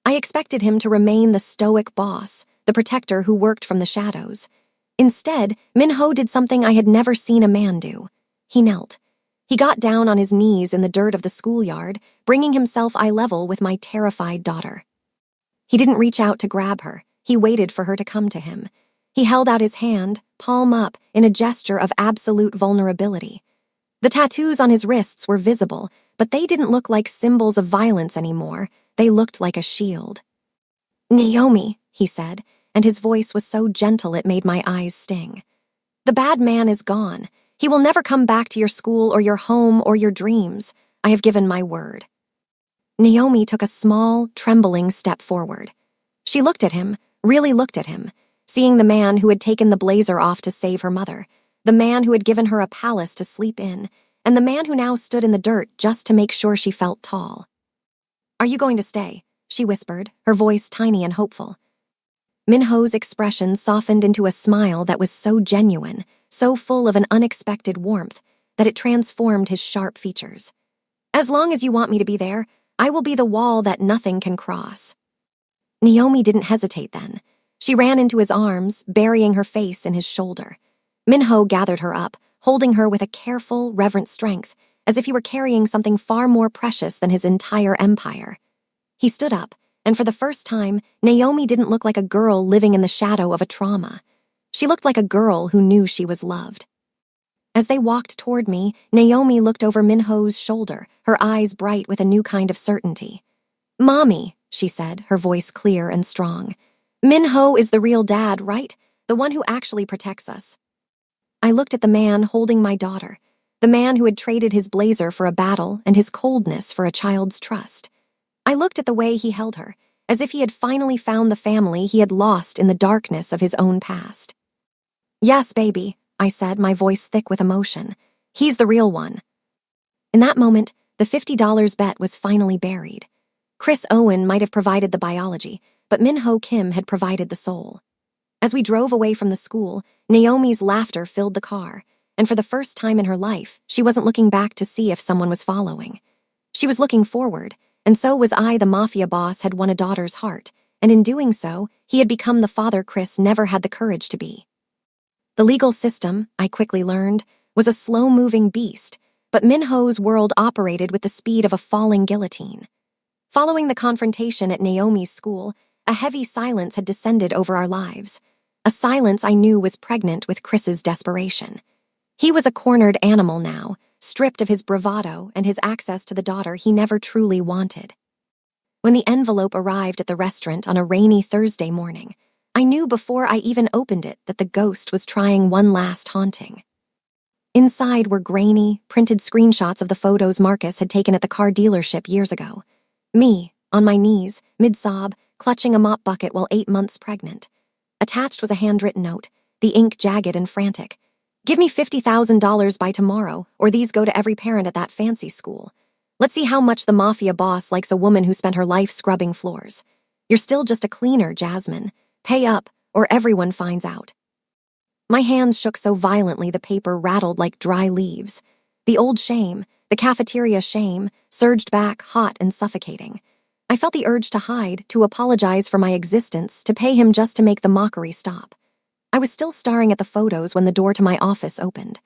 I expected him to remain the stoic boss, the protector who worked from the shadows. Instead, Minho did something I had never seen a man do. He knelt. He got down on his knees in the dirt of the schoolyard, bringing himself eye level with my terrified daughter. He didn't reach out to grab her. He waited for her to come to him. He held out his hand, palm up, in a gesture of absolute vulnerability. The tattoos on his wrists were visible, but they didn't look like symbols of violence anymore. They looked like a shield. "Naomi," he said, and his voice was so gentle it made my eyes sting. "The bad man is gone. He will never come back to your school or your home or your dreams. I have given my word." Naomi took a small, trembling step forward. She looked at him, really looked at him, seeing the man who had taken the blazer off to save her mother, the man who had given her a palace to sleep in, and the man who now stood in the dirt just to make sure she felt tall. "Are you going to stay?" she whispered, her voice tiny and hopeful. Minho's expression softened into a smile that was so genuine, so full of an unexpected warmth, that it transformed his sharp features. "As long as you want me to be there, I will be the wall that nothing can cross." Naomi didn't hesitate then. She ran into his arms, burying her face in his shoulder. Minho gathered her up, holding her with a careful, reverent strength, as if he were carrying something far more precious than his entire empire. He stood up, and for the first time, Naomi didn't look like a girl living in the shadow of a trauma. She looked like a girl who knew she was loved. As they walked toward me, Naomi looked over Minho's shoulder, her eyes bright with a new kind of certainty. "Mommy," she said, her voice clear and strong. "Minho is the real dad, right? The one who actually protects us." I looked at the man holding my daughter, the man who had traded his blazer for a battle and his coldness for a child's trust. I looked at the way he held her, as if he had finally found the family he had lost in the darkness of his own past. "Yes, baby," I said, my voice thick with emotion. "He's the real one." In that moment, the $50 bet was finally buried. Chris Owen might have provided the biology, but Minho Kim had provided the soul. As we drove away from the school, Naomi's laughter filled the car, and for the first time in her life, she wasn't looking back to see if someone was following. She was looking forward, and so was I. The Mafia boss had won a daughter's heart, and in doing so, he had become the father Chris never had the courage to be. The legal system, I quickly learned, was a slow-moving beast, but Minho's world operated with the speed of a falling guillotine. Following the confrontation at Naomi's school, a heavy silence had descended over our lives, a silence I knew was pregnant with Chris's desperation. He was a cornered animal now, stripped of his bravado and his access to the daughter he never truly wanted. When the envelope arrived at the restaurant on a rainy Thursday morning, I knew before I even opened it that the ghost was trying one last haunting. Inside were grainy, printed screenshots of the photos Marcus had taken at the car dealership years ago. Me, on my knees, mid-sob, clutching a mop bucket while 8 months pregnant. Attached was a handwritten note, the ink jagged and frantic. "Give me $50,000 by tomorrow, or these go to every parent at that fancy school. Let's see how much the Mafia boss likes a woman who spent her life scrubbing floors. You're still just a cleaner, Jasmine. Pay up, or everyone finds out." My hands shook so violently the paper rattled like dry leaves. The old shame, the cafeteria shame, surged back hot and suffocating. I felt the urge to hide, to apologize for my existence, to pay him just to make the mockery stop. I was still staring at the photos when the door to my office opened.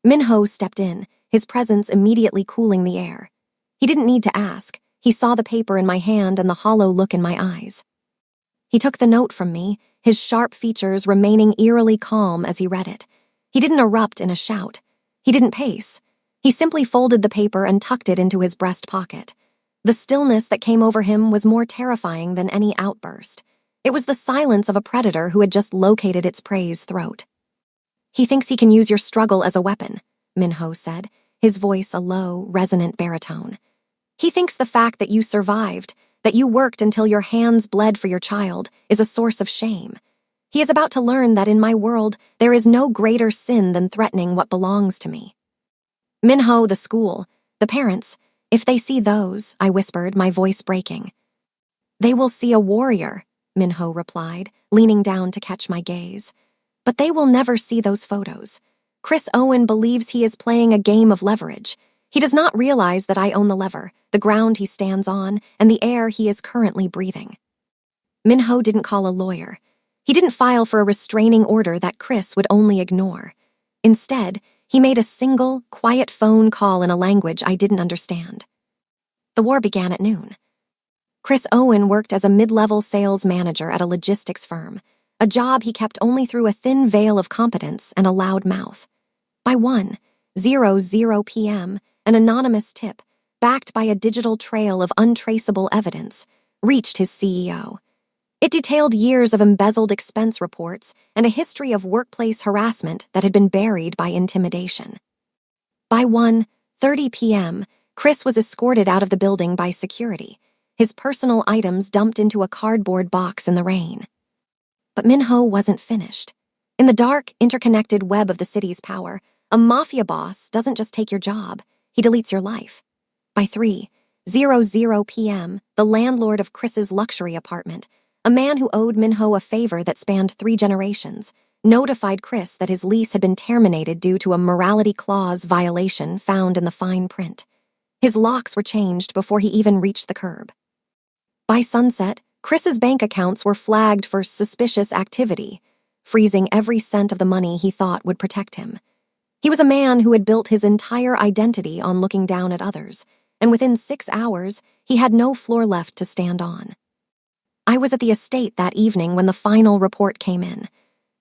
Minho stepped in, his presence immediately cooling the air. He didn't need to ask. He saw the paper in my hand and the hollow look in my eyes. He took the note from me, his sharp features remaining eerily calm as he read it. He didn't erupt in a shout. He didn't pace. He simply folded the paper and tucked it into his breast pocket. The stillness that came over him was more terrifying than any outburst. It was the silence of a predator who had just located its prey's throat. "He thinks he can use your struggle as a weapon," Minho said, his voice a low, resonant baritone. "He thinks the fact that you survived, that you worked until your hands bled for your child, is a source of shame. He is about to learn that in my world there is no greater sin than threatening what belongs to me." "Minho, the school, the parents, if they see those," I whispered, my voice breaking. "They will see a warrior," Minho replied, leaning down to catch my gaze. "But they will never see those photos. Chris Owen believes he is playing a game of leverage. He does not realize that I own the lever, the ground he stands on, and the air he is currently breathing." Minho didn't call a lawyer. He didn't file for a restraining order that Chris would only ignore. Instead, he made a single, quiet phone call in a language I didn't understand. The war began at noon. Chris Owen worked as a mid-level sales manager at a logistics firm, a job he kept only through a thin veil of competence and a loud mouth. By 1:00 p.m., an anonymous tip, backed by a digital trail of untraceable evidence, reached his CEO. It detailed years of embezzled expense reports and a history of workplace harassment that had been buried by intimidation. By 1:30 p.m., Chris was escorted out of the building by security, his personal items dumped into a cardboard box in the rain. But Minho wasn't finished. In the dark, interconnected web of the city's power, a mafia boss doesn't just take your job, he deletes your life. By 3:00 p.m., the landlord of Chris's luxury apartment, a man who owed Minho a favor that spanned 3 generations, notified Chris that his lease had been terminated due to a morality clause violation found in the fine print. His locks were changed before he even reached the curb. By sunset, Chris's bank accounts were flagged for suspicious activity, freezing every cent of the money he thought would protect him. He was a man who had built his entire identity on looking down at others, and within 6 hours, he had no floor left to stand on. I was at the estate that evening when the final report came in.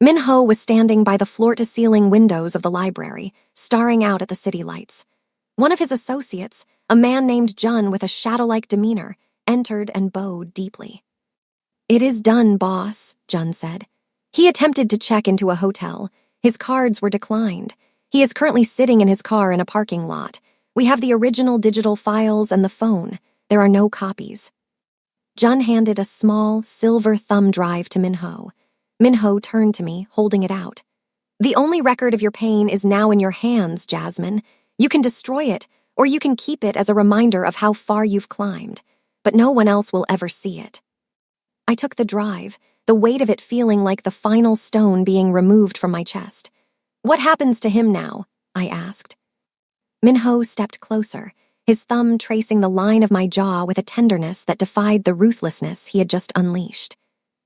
Minho was standing by the floor-to-ceiling windows of the library, staring out at the city lights. One of his associates, a man named Jun with a shadow-like demeanor, entered and bowed deeply. "It is done, boss," Jun said. He attempted to check into a hotel. His cards were declined. He is currently sitting in his car in a parking lot. We have the original digital files and the phone. There are no copies. Jun handed a small, silver thumb drive to Minho. Minho turned to me, holding it out. "The only record of your pain is now in your hands, Jasmine. You can destroy it, or you can keep it as a reminder of how far you've climbed. But no one else will ever see it." I took the drive, the weight of it feeling like the final stone being removed from my chest. "What happens to him now?" I asked. Minho stepped closer, his thumb tracing the line of my jaw with a tenderness that defied the ruthlessness he had just unleashed.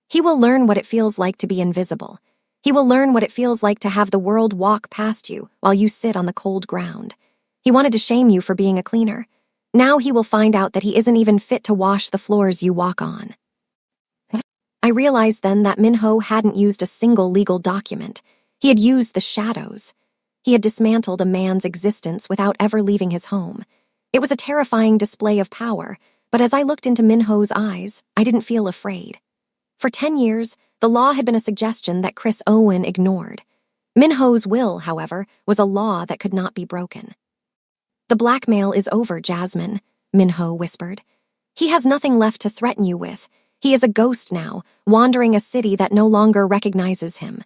"He will learn what it feels like to be invisible. He will learn what it feels like to have the world walk past you while you sit on the cold ground. He wanted to shame you for being a cleaner. Now he will find out that he isn't even fit to wash the floors you walk on." I realized then that Minho hadn't used a single legal document. He had used the shadows. He had dismantled a man's existence without ever leaving his home. It was a terrifying display of power, but as I looked into Minho's eyes, I didn't feel afraid. For 10 years, the law had been a suggestion that Chris Owen ignored. Minho's will, however, was a law that could not be broken. "The blackmail is over, Jasmine," Minho whispered. "He has nothing left to threaten you with. He is a ghost now, wandering a city that no longer recognizes him."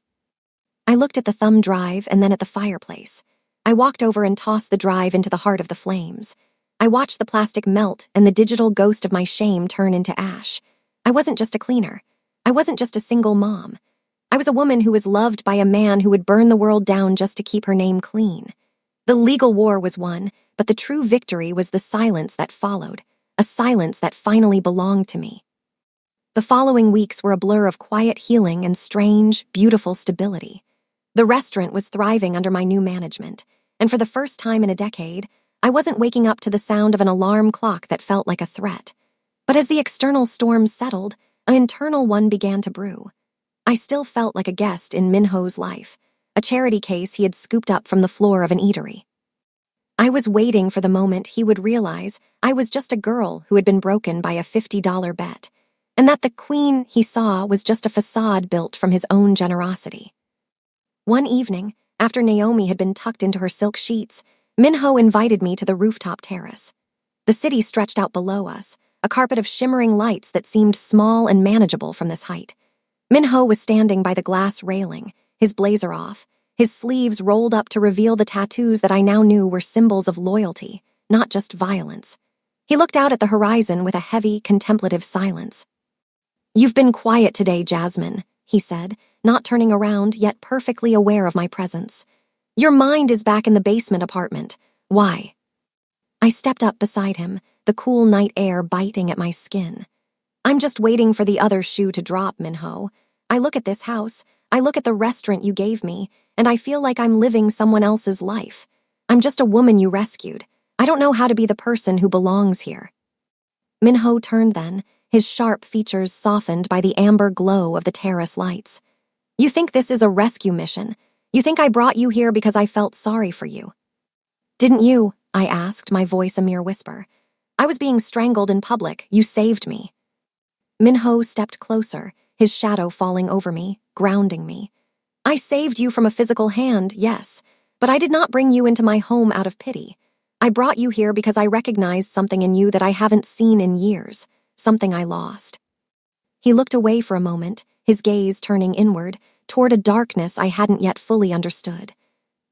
I looked at the thumb drive and then at the fireplace. I walked over and tossed the drive into the heart of the flames. I watched the plastic melt and the digital ghost of my shame turn into ash. I wasn't just a cleaner. I wasn't just a single mom. I was a woman who was loved by a man who would burn the world down just to keep her name clean. The legal war was won, but the true victory was the silence that followed, a silence that finally belonged to me. The following weeks were a blur of quiet healing and strange, beautiful stability. The restaurant was thriving under my new management, and for the first time in a decade, I wasn't waking up to the sound of an alarm clock that felt like a threat. But as the external storm settled, an internal one began to brew. I still felt like a guest in Minho's life, a charity case he had scooped up from the floor of an eatery. I was waiting for the moment he would realize I was just a girl who had been broken by a $50 bet, and that the queen he saw was just a facade built from his own generosity. One evening, after Naomi had been tucked into her silk sheets, Minho invited me to the rooftop terrace. The city stretched out below us, a carpet of shimmering lights that seemed small and manageable from this height. Minho was standing by the glass railing, his blazer off, his sleeves rolled up to reveal the tattoos that I now knew were symbols of loyalty, not just violence. He looked out at the horizon with a heavy, contemplative silence. "You've been quiet today, Jasmine," he said, not turning around, yet perfectly aware of my presence. "Your mind is back in the basement apartment. Why?" I stepped up beside him, the cool night air biting at my skin. "I'm just waiting for the other shoe to drop, Minho. I look at this house, I look at the restaurant you gave me, and I feel like I'm living someone else's life. I'm just a woman you rescued. I don't know how to be the person who belongs here." Minho turned then, his sharp features softened by the amber glow of the terrace lights. "You think this is a rescue mission? You think I brought you here because I felt sorry for you?" "Didn't you?" I asked, my voice a mere whisper. "I was being strangled in public. You saved me." Minho stepped closer, his shadow falling over me, grounding me. "I saved you from a physical hand, yes, but I did not bring you into my home out of pity. I brought you here because I recognized something in you that I haven't seen in years, something I lost." He looked away for a moment, his gaze turning inward, toward a darkness I hadn't yet fully understood.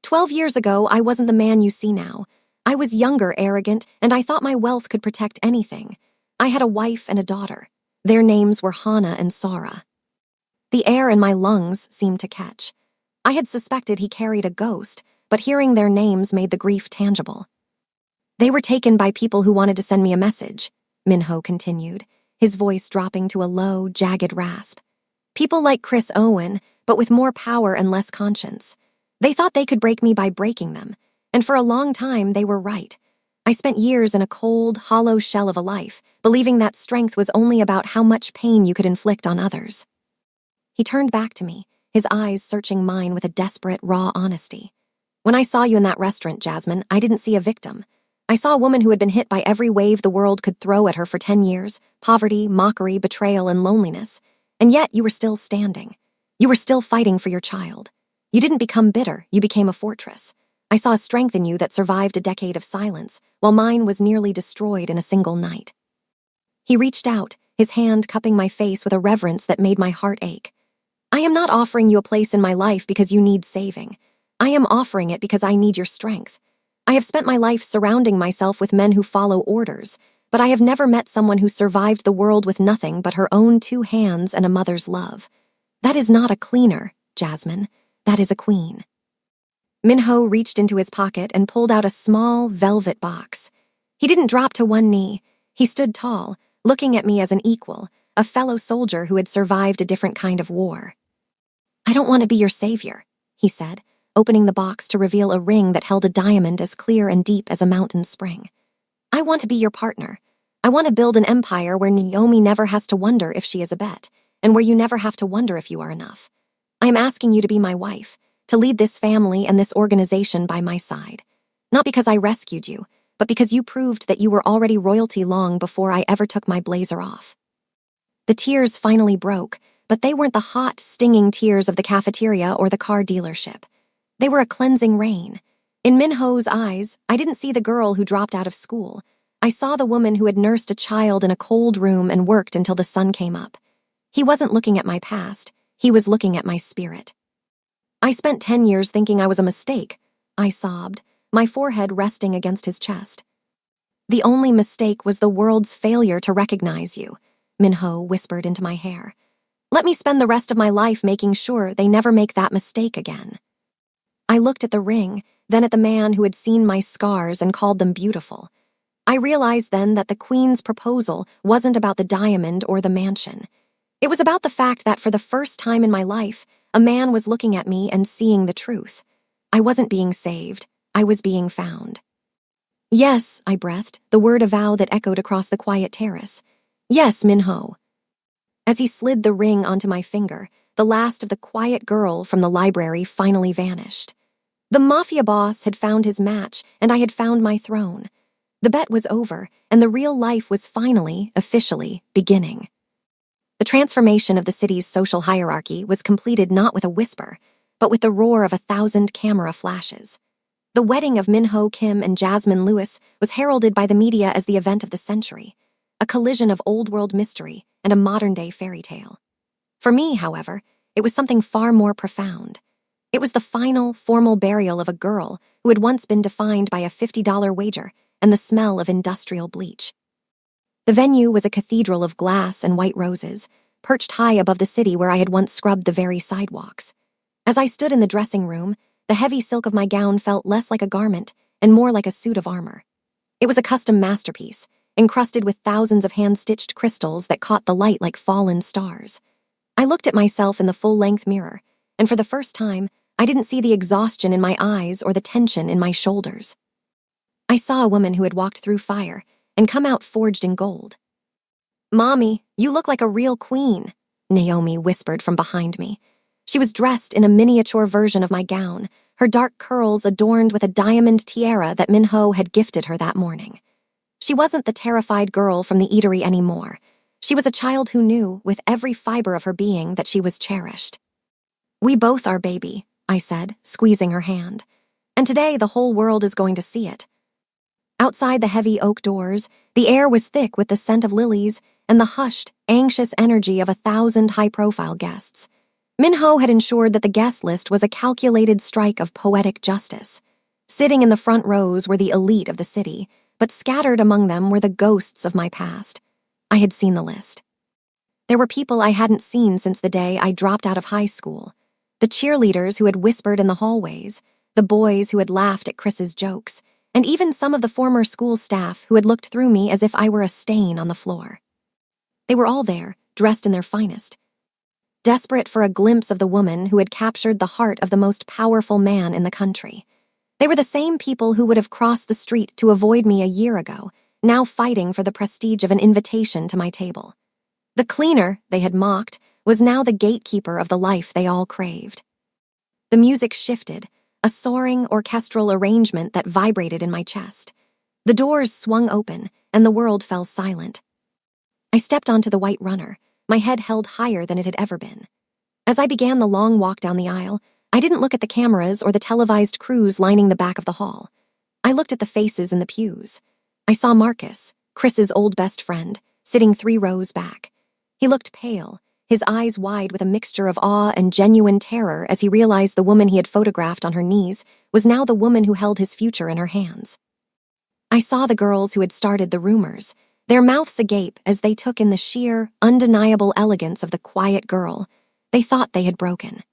12 years ago, I wasn't the man you see now. I was younger, arrogant, and I thought my wealth could protect anything. I had a wife and a daughter. Their names were Hannah and Sarah. The air in my lungs seemed to catch. I had suspected he carried a ghost, but hearing their names made the grief tangible. "They were taken by people who wanted to send me a message," Minho continued, his voice dropping to a low, jagged rasp. "People like Chris Owen, but with more power and less conscience. They thought they could break me by breaking them, and for a long time they were right. I spent years in a cold, hollow shell of a life, believing that strength was only about how much pain you could inflict on others." He turned back to me, his eyes searching mine with a desperate, raw honesty. "When I saw you in that restaurant, Jasmine, I didn't see a victim. I saw a woman who had been hit by every wave the world could throw at her for 10 years, poverty, mockery, betrayal, and loneliness. And yet you were still standing. You were still fighting for your child. You didn't become bitter, you became a fortress. I saw a strength in you that survived a decade of silence, while mine was nearly destroyed in a single night." He reached out, his hand cupping my face with a reverence that made my heart ache. "I am not offering you a place in my life because you need saving. I am offering it because I need your strength. I have spent my life surrounding myself with men who follow orders, but I have never met someone who survived the world with nothing but her own 2 hands and a mother's love. That is not a cleaner, Jasmine. That is a queen." Minho reached into his pocket and pulled out a small, velvet box. He didn't drop to one knee. He stood tall, looking at me as an equal, a fellow soldier who had survived a different kind of war. "I don't want to be your savior," he said, opening the box to reveal a ring that held a diamond as clear and deep as a mountain spring. "I want to be your partner. I want to build an empire where Naomi never has to wonder if she is a bet, and where you never have to wonder if you are enough. I am asking you to be my wife, to lead this family and this organization by my side. Not because I rescued you, but because you proved that you were already royalty long before I ever took my blazer off." The tears finally broke, but they weren't the hot, stinging tears of the cafeteria or the car dealership. They were a cleansing rain. In Minho's eyes, I didn't see the girl who dropped out of school. I saw the woman who had nursed a child in a cold room and worked until the sun came up. He wasn't looking at my past, he was looking at my spirit. "I spent 10 years thinking I was a mistake," I sobbed, my forehead resting against his chest. "The only mistake was the world's failure to recognize you," Minho whispered into my hair. "Let me spend the rest of my life making sure they never make that mistake again." I looked at the ring, then at the man who had seen my scars and called them beautiful. I realized then that the Queen's proposal wasn't about the diamond or the mansion. It was about the fact that for the first time in my life, a man was looking at me and seeing the truth. I wasn't being saved, I was being found. Yes, I breathed, the word a vow that echoed across the quiet terrace. Yes, Minho. As he slid the ring onto my finger, the last of the quiet girl from the library finally vanished. The Mafia boss had found his match, and I had found my throne. The bet was over, and the real life was finally, officially, beginning. The transformation of the city's social hierarchy was completed not with a whisper, but with the roar of 1,000 camera flashes. The wedding of Minho Kim and Jasmine Lewis was heralded by the media as the event of the century, a collision of old-world mystery and a modern-day fairy tale. For me, however, it was something far more profound. It was the final, formal burial of a girl who had once been defined by a $50 wager and the smell of industrial bleach. The venue was a cathedral of glass and white roses, perched high above the city where I had once scrubbed the very sidewalks. As I stood in the dressing room, the heavy silk of my gown felt less like a garment and more like a suit of armor. It was a custom masterpiece, encrusted with thousands of hand-stitched crystals that caught the light like fallen stars. I looked at myself in the full-length mirror, and for the first time, I didn't see the exhaustion in my eyes or the tension in my shoulders. I saw a woman who had walked through fire and come out forged in gold. "Mommy, you look like a real queen," Naomi whispered from behind me. She was dressed in a miniature version of my gown, her dark curls adorned with a diamond tiara that Minho had gifted her that morning. She wasn't the terrified girl from the eatery anymore. She was a child who knew, with every fiber of her being, that she was cherished. "We both are, baby," I said, squeezing her hand. "And today the whole world is going to see it." Outside the heavy oak doors, the air was thick with the scent of lilies and the hushed, anxious energy of 1,000 high-profile guests. Minho had ensured that the guest list was a calculated strike of poetic justice. Sitting in the front rows were the elite of the city, but scattered among them were the ghosts of my past. I had seen the list. There were people I hadn't seen since the day I dropped out of high school. The cheerleaders who had whispered in the hallways, the boys who had laughed at Chris's jokes, and even some of the former school staff who had looked through me as if I were a stain on the floor. They were all there, dressed in their finest, desperate for a glimpse of the woman who had captured the heart of the most powerful man in the country. They were the same people who would have crossed the street to avoid me a year ago, now fighting for the prestige of an invitation to my table. The cleaner, they had mocked, was now the gatekeeper of the life they all craved. The music shifted, a soaring orchestral arrangement that vibrated in my chest. The doors swung open, and the world fell silent. I stepped onto the white runner, my head held higher than it had ever been. As I began the long walk down the aisle, I didn't look at the cameras or the televised crews lining the back of the hall. I looked at the faces in the pews. I saw Marcus, Chris's old best friend, sitting 3 rows back. He looked pale, his eyes wide with a mixture of awe and genuine terror as he realized the woman he had photographed on her knees was now the woman who held his future in her hands. I saw the girls who had started the rumors, their mouths agape as they took in the sheer, undeniable elegance of the quiet girl they thought they had broken.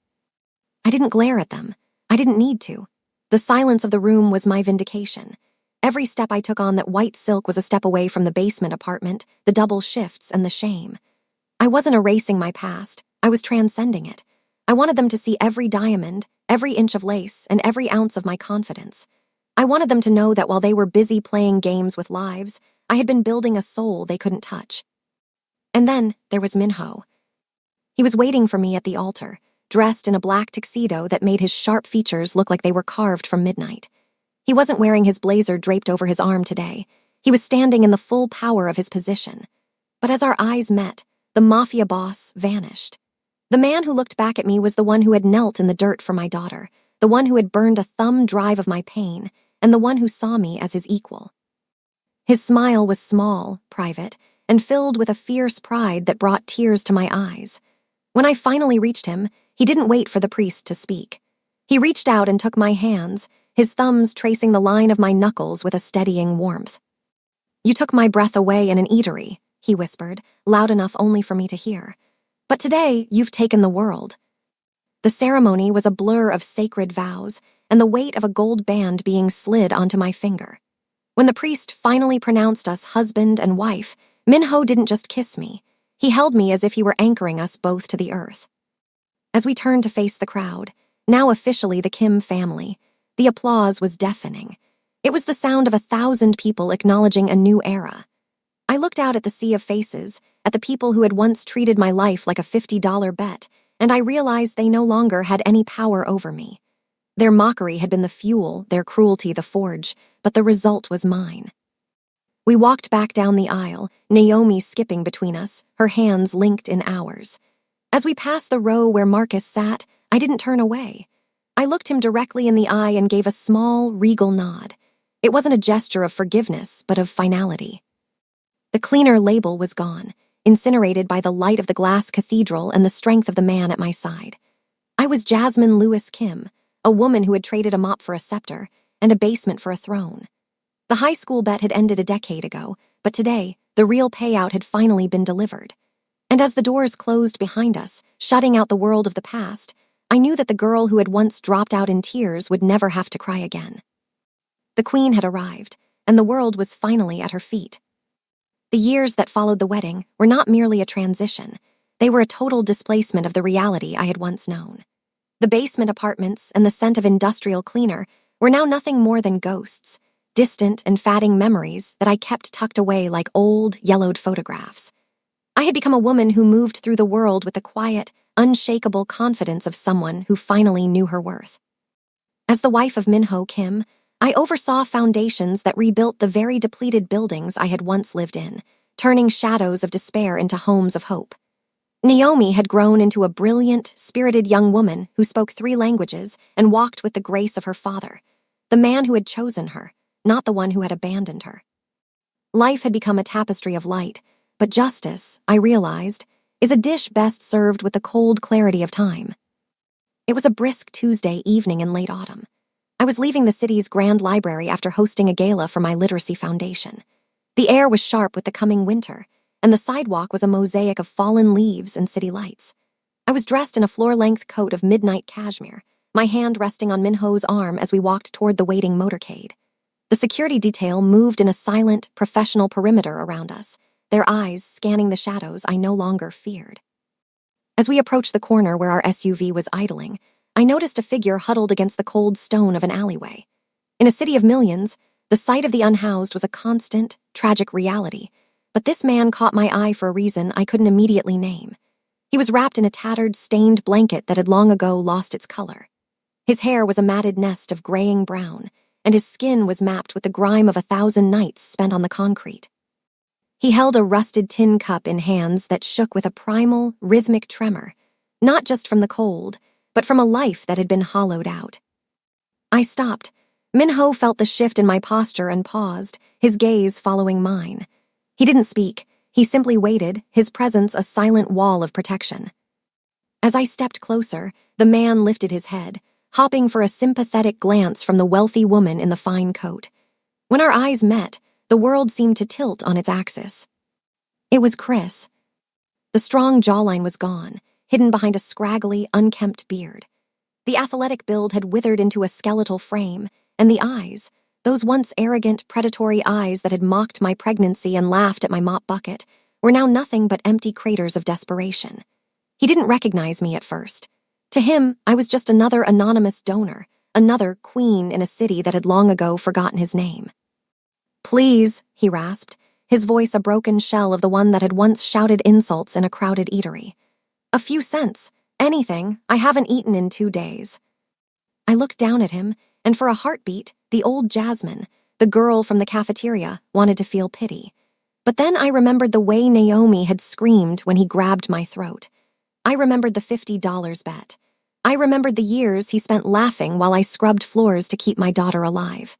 I didn't glare at them. I didn't need to. The silence of the room was my vindication. Every step I took on that white silk was a step away from the basement apartment, the double shifts, and the shame. I wasn't erasing my past. I was transcending it. I wanted them to see every diamond, every inch of lace, and every ounce of my confidence. I wanted them to know that while they were busy playing games with lives, I had been building a soul they couldn't touch. And then there was Minho. He was waiting for me at the altar, dressed in a black tuxedo that made his sharp features look like they were carved from midnight. He wasn't wearing his blazer draped over his arm today. He was standing in the full power of his position. But as our eyes met, the Mafia boss vanished. The man who looked back at me was the one who had knelt in the dirt for my daughter, the one who had burned a thumb drive of my pain, and the one who saw me as his equal. His smile was small, private, and filled with a fierce pride that brought tears to my eyes. When I finally reached him, he didn't wait for the priest to speak. He reached out and took my hands, his thumbs tracing the line of my knuckles with a steadying warmth. "You took my breath away in an eatery," he whispered, loud enough only for me to hear. "But today, you've taken the world." The ceremony was a blur of sacred vows and the weight of a gold band being slid onto my finger. When the priest finally pronounced us husband and wife, Minho didn't just kiss me. He held me as if he were anchoring us both to the earth. As we turned to face the crowd, now officially the Kim family, the applause was deafening. It was the sound of 1,000 people acknowledging a new era. I looked out at the sea of faces, at the people who had once treated my life like a $50 bet, and I realized they no longer had any power over me. Their mockery had been the fuel, their cruelty the forge, but the result was mine. We walked back down the aisle, Naomi skipping between us, her hands linked in ours. As we passed the row where Marcus sat, I didn't turn away. I looked him directly in the eye and gave a small, regal nod. It wasn't a gesture of forgiveness, but of finality. The cleaner label was gone, incinerated by the light of the glass cathedral and the strength of the man at my side. I was Jasmine Lewis Kim, a woman who had traded a mop for a scepter and a basement for a throne. The high school bet had ended a decade ago, but today, the real payout had finally been delivered. And as the doors closed behind us, shutting out the world of the past, I knew that the girl who had once dropped out in tears would never have to cry again. The queen had arrived, and the world was finally at her feet. The years that followed the wedding were not merely a transition. They were a total displacement of the reality I had once known. The basement apartments and the scent of industrial cleaner were now nothing more than ghosts, distant and fading memories that I kept tucked away like old, yellowed photographs. I had become a woman who moved through the world with the quiet, unshakable confidence of someone who finally knew her worth. As the wife of Minho Kim, I oversaw foundations that rebuilt the very depleted buildings I had once lived in, turning shadows of despair into homes of hope. Naomi had grown into a brilliant, spirited young woman who spoke 3 languages and walked with the grace of her father, the man who had chosen her, not the one who had abandoned her. Life had become a tapestry of light, but justice, I realized, is a dish best served with the cold clarity of time. It was a brisk Tuesday evening in late autumn. I was leaving the city's Grand Library after hosting a gala for my literacy foundation. The air was sharp with the coming winter, and the sidewalk was a mosaic of fallen leaves and city lights. I was dressed in a floor-length coat of midnight cashmere, my hand resting on Minho's arm as we walked toward the waiting motorcade. The security detail moved in a silent, professional perimeter around us, their eyes scanning the shadows I no longer feared. As we approached the corner where our SUV was idling, I noticed a figure huddled against the cold stone of an alleyway. In a city of millions, the sight of the unhoused was a constant, tragic reality, but this man caught my eye for a reason I couldn't immediately name. He was wrapped in a tattered, stained blanket that had long ago lost its color. His hair was a matted nest of graying brown, and his skin was mapped with the grime of 1,000 nights spent on the concrete. He held a rusted tin cup in hands that shook with a primal, rhythmic tremor, not just from the cold, but from a life that had been hollowed out. I stopped. Minho felt the shift in my posture and paused, his gaze following mine. He didn't speak. He simply waited, his presence a silent wall of protection. As I stepped closer, the man lifted his head, hopping for a sympathetic glance from the wealthy woman in the fine coat. When our eyes met, the world seemed to tilt on its axis. It was Chris. The strong jawline was gone, hidden behind a scraggly, unkempt beard. The athletic build had withered into a skeletal frame, and the eyes, those once arrogant, predatory eyes that had mocked my pregnancy and laughed at my mop bucket, were now nothing but empty craters of desperation. He didn't recognize me at first. To him, I was just another anonymous donor, another queen in a city that had long ago forgotten his name. "Please," he rasped, his voice a broken shell of the one that had once shouted insults in a crowded eatery. "A few cents. Anything. I haven't eaten in 2 days." I looked down at him, and for a heartbeat, the old Jasmine, the girl from the cafeteria, wanted to feel pity. But then I remembered the way Naomi had screamed when he grabbed my throat. I remembered the $50 bet. I remembered the years he spent laughing while I scrubbed floors to keep my daughter alive.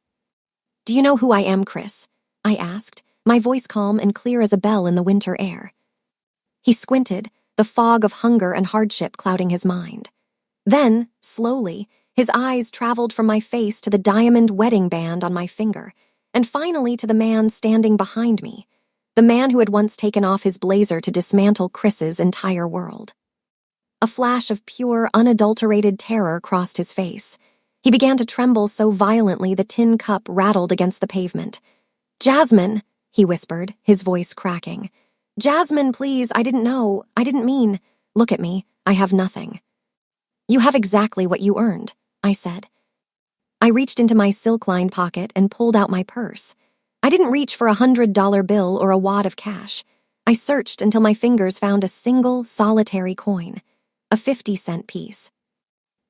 "Do you know who I am, Chris?" I asked, my voice calm and clear as a bell in the winter air. He squinted, the fog of hunger and hardship clouding his mind. Then, slowly, his eyes traveled from my face to the diamond wedding band on my finger, and finally to the man standing behind me, the man who had once taken off his blazer to dismantle Chris's entire world. A flash of pure, unadulterated terror crossed his face. He began to tremble so violently the tin cup rattled against the pavement. "Jasmine," he whispered, his voice cracking. "Jasmine, please, I didn't know. I didn't mean. Look at me. I have nothing." "You have exactly what you earned," I said. I reached into my silk-lined pocket and pulled out my purse. I didn't reach for $100 bill or a wad of cash. I searched until my fingers found a single, solitary coin, a 50-cent piece.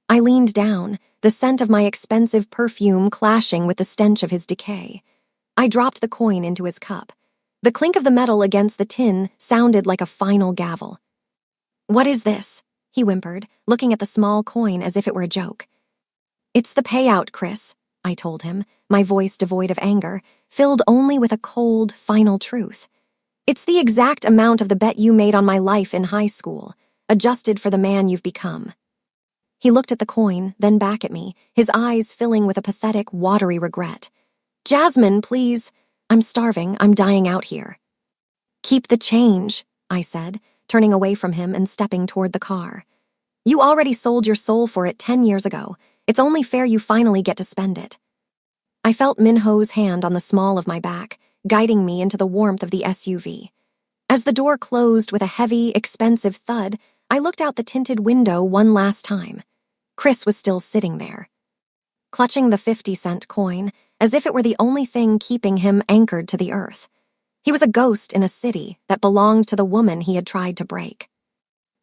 I leaned down, the scent of my expensive perfume clashing with the stench of his decay. I dropped the coin into his cup. The clink of the metal against the tin sounded like a final gavel. "What is this?" he whimpered, looking at the small coin as if it were a joke. "It's the payout, Chris," I told him, my voice devoid of anger, filled only with a cold, final truth. "It's the exact amount of the bet you made on my life in high school, adjusted for the man you've become." He looked at the coin, then back at me, his eyes filling with a pathetic, watery regret. "Jasmine, please. I'm starving. I'm dying out here." "Keep the change," I said, turning away from him and stepping toward the car. "You already sold your soul for it 10 years ago. It's only fair you finally get to spend it." I felt Minho's hand on the small of my back, guiding me into the warmth of the SUV. As the door closed with a heavy, expensive thud, I looked out the tinted window one last time. Chris was still sitting there, clutching the 50-cent coin, as if it were the only thing keeping him anchored to the earth. He was a ghost in a city that belonged to the woman he had tried to break.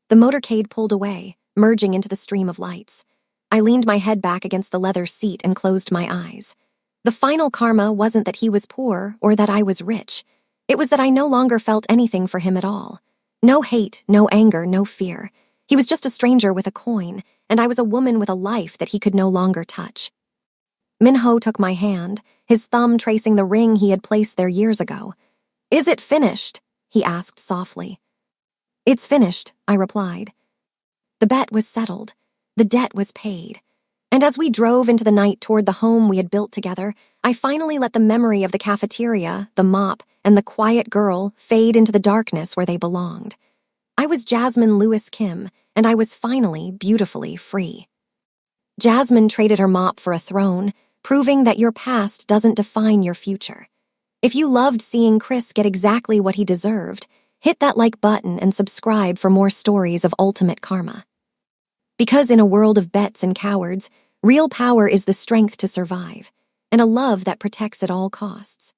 The motorcade pulled away, merging into the stream of lights. I leaned my head back against the leather seat and closed my eyes. The final karma wasn't that he was poor or that I was rich. It was that I no longer felt anything for him at all. No hate, no anger, no fear. He was just a stranger with a coin, and I was a woman with a life that he could no longer touch. Minho took my hand, his thumb tracing the ring he had placed there years ago. "Is it finished?" he asked softly. "It's finished," I replied. The bet was settled. The debt was paid. And as we drove into the night toward the home we had built together, I finally let the memory of the cafeteria, the mop, and the quiet girl fade into the darkness where they belonged. I was Jasmine Lewis Kim, and I was finally beautifully free. Jasmine traded her mop for a throne, proving that your past doesn't define your future. If you loved seeing Chris get exactly what he deserved, hit that like button and subscribe for more stories of ultimate karma. Because in a world of bets and cowards, real power is the strength to survive, and a love that protects at all costs.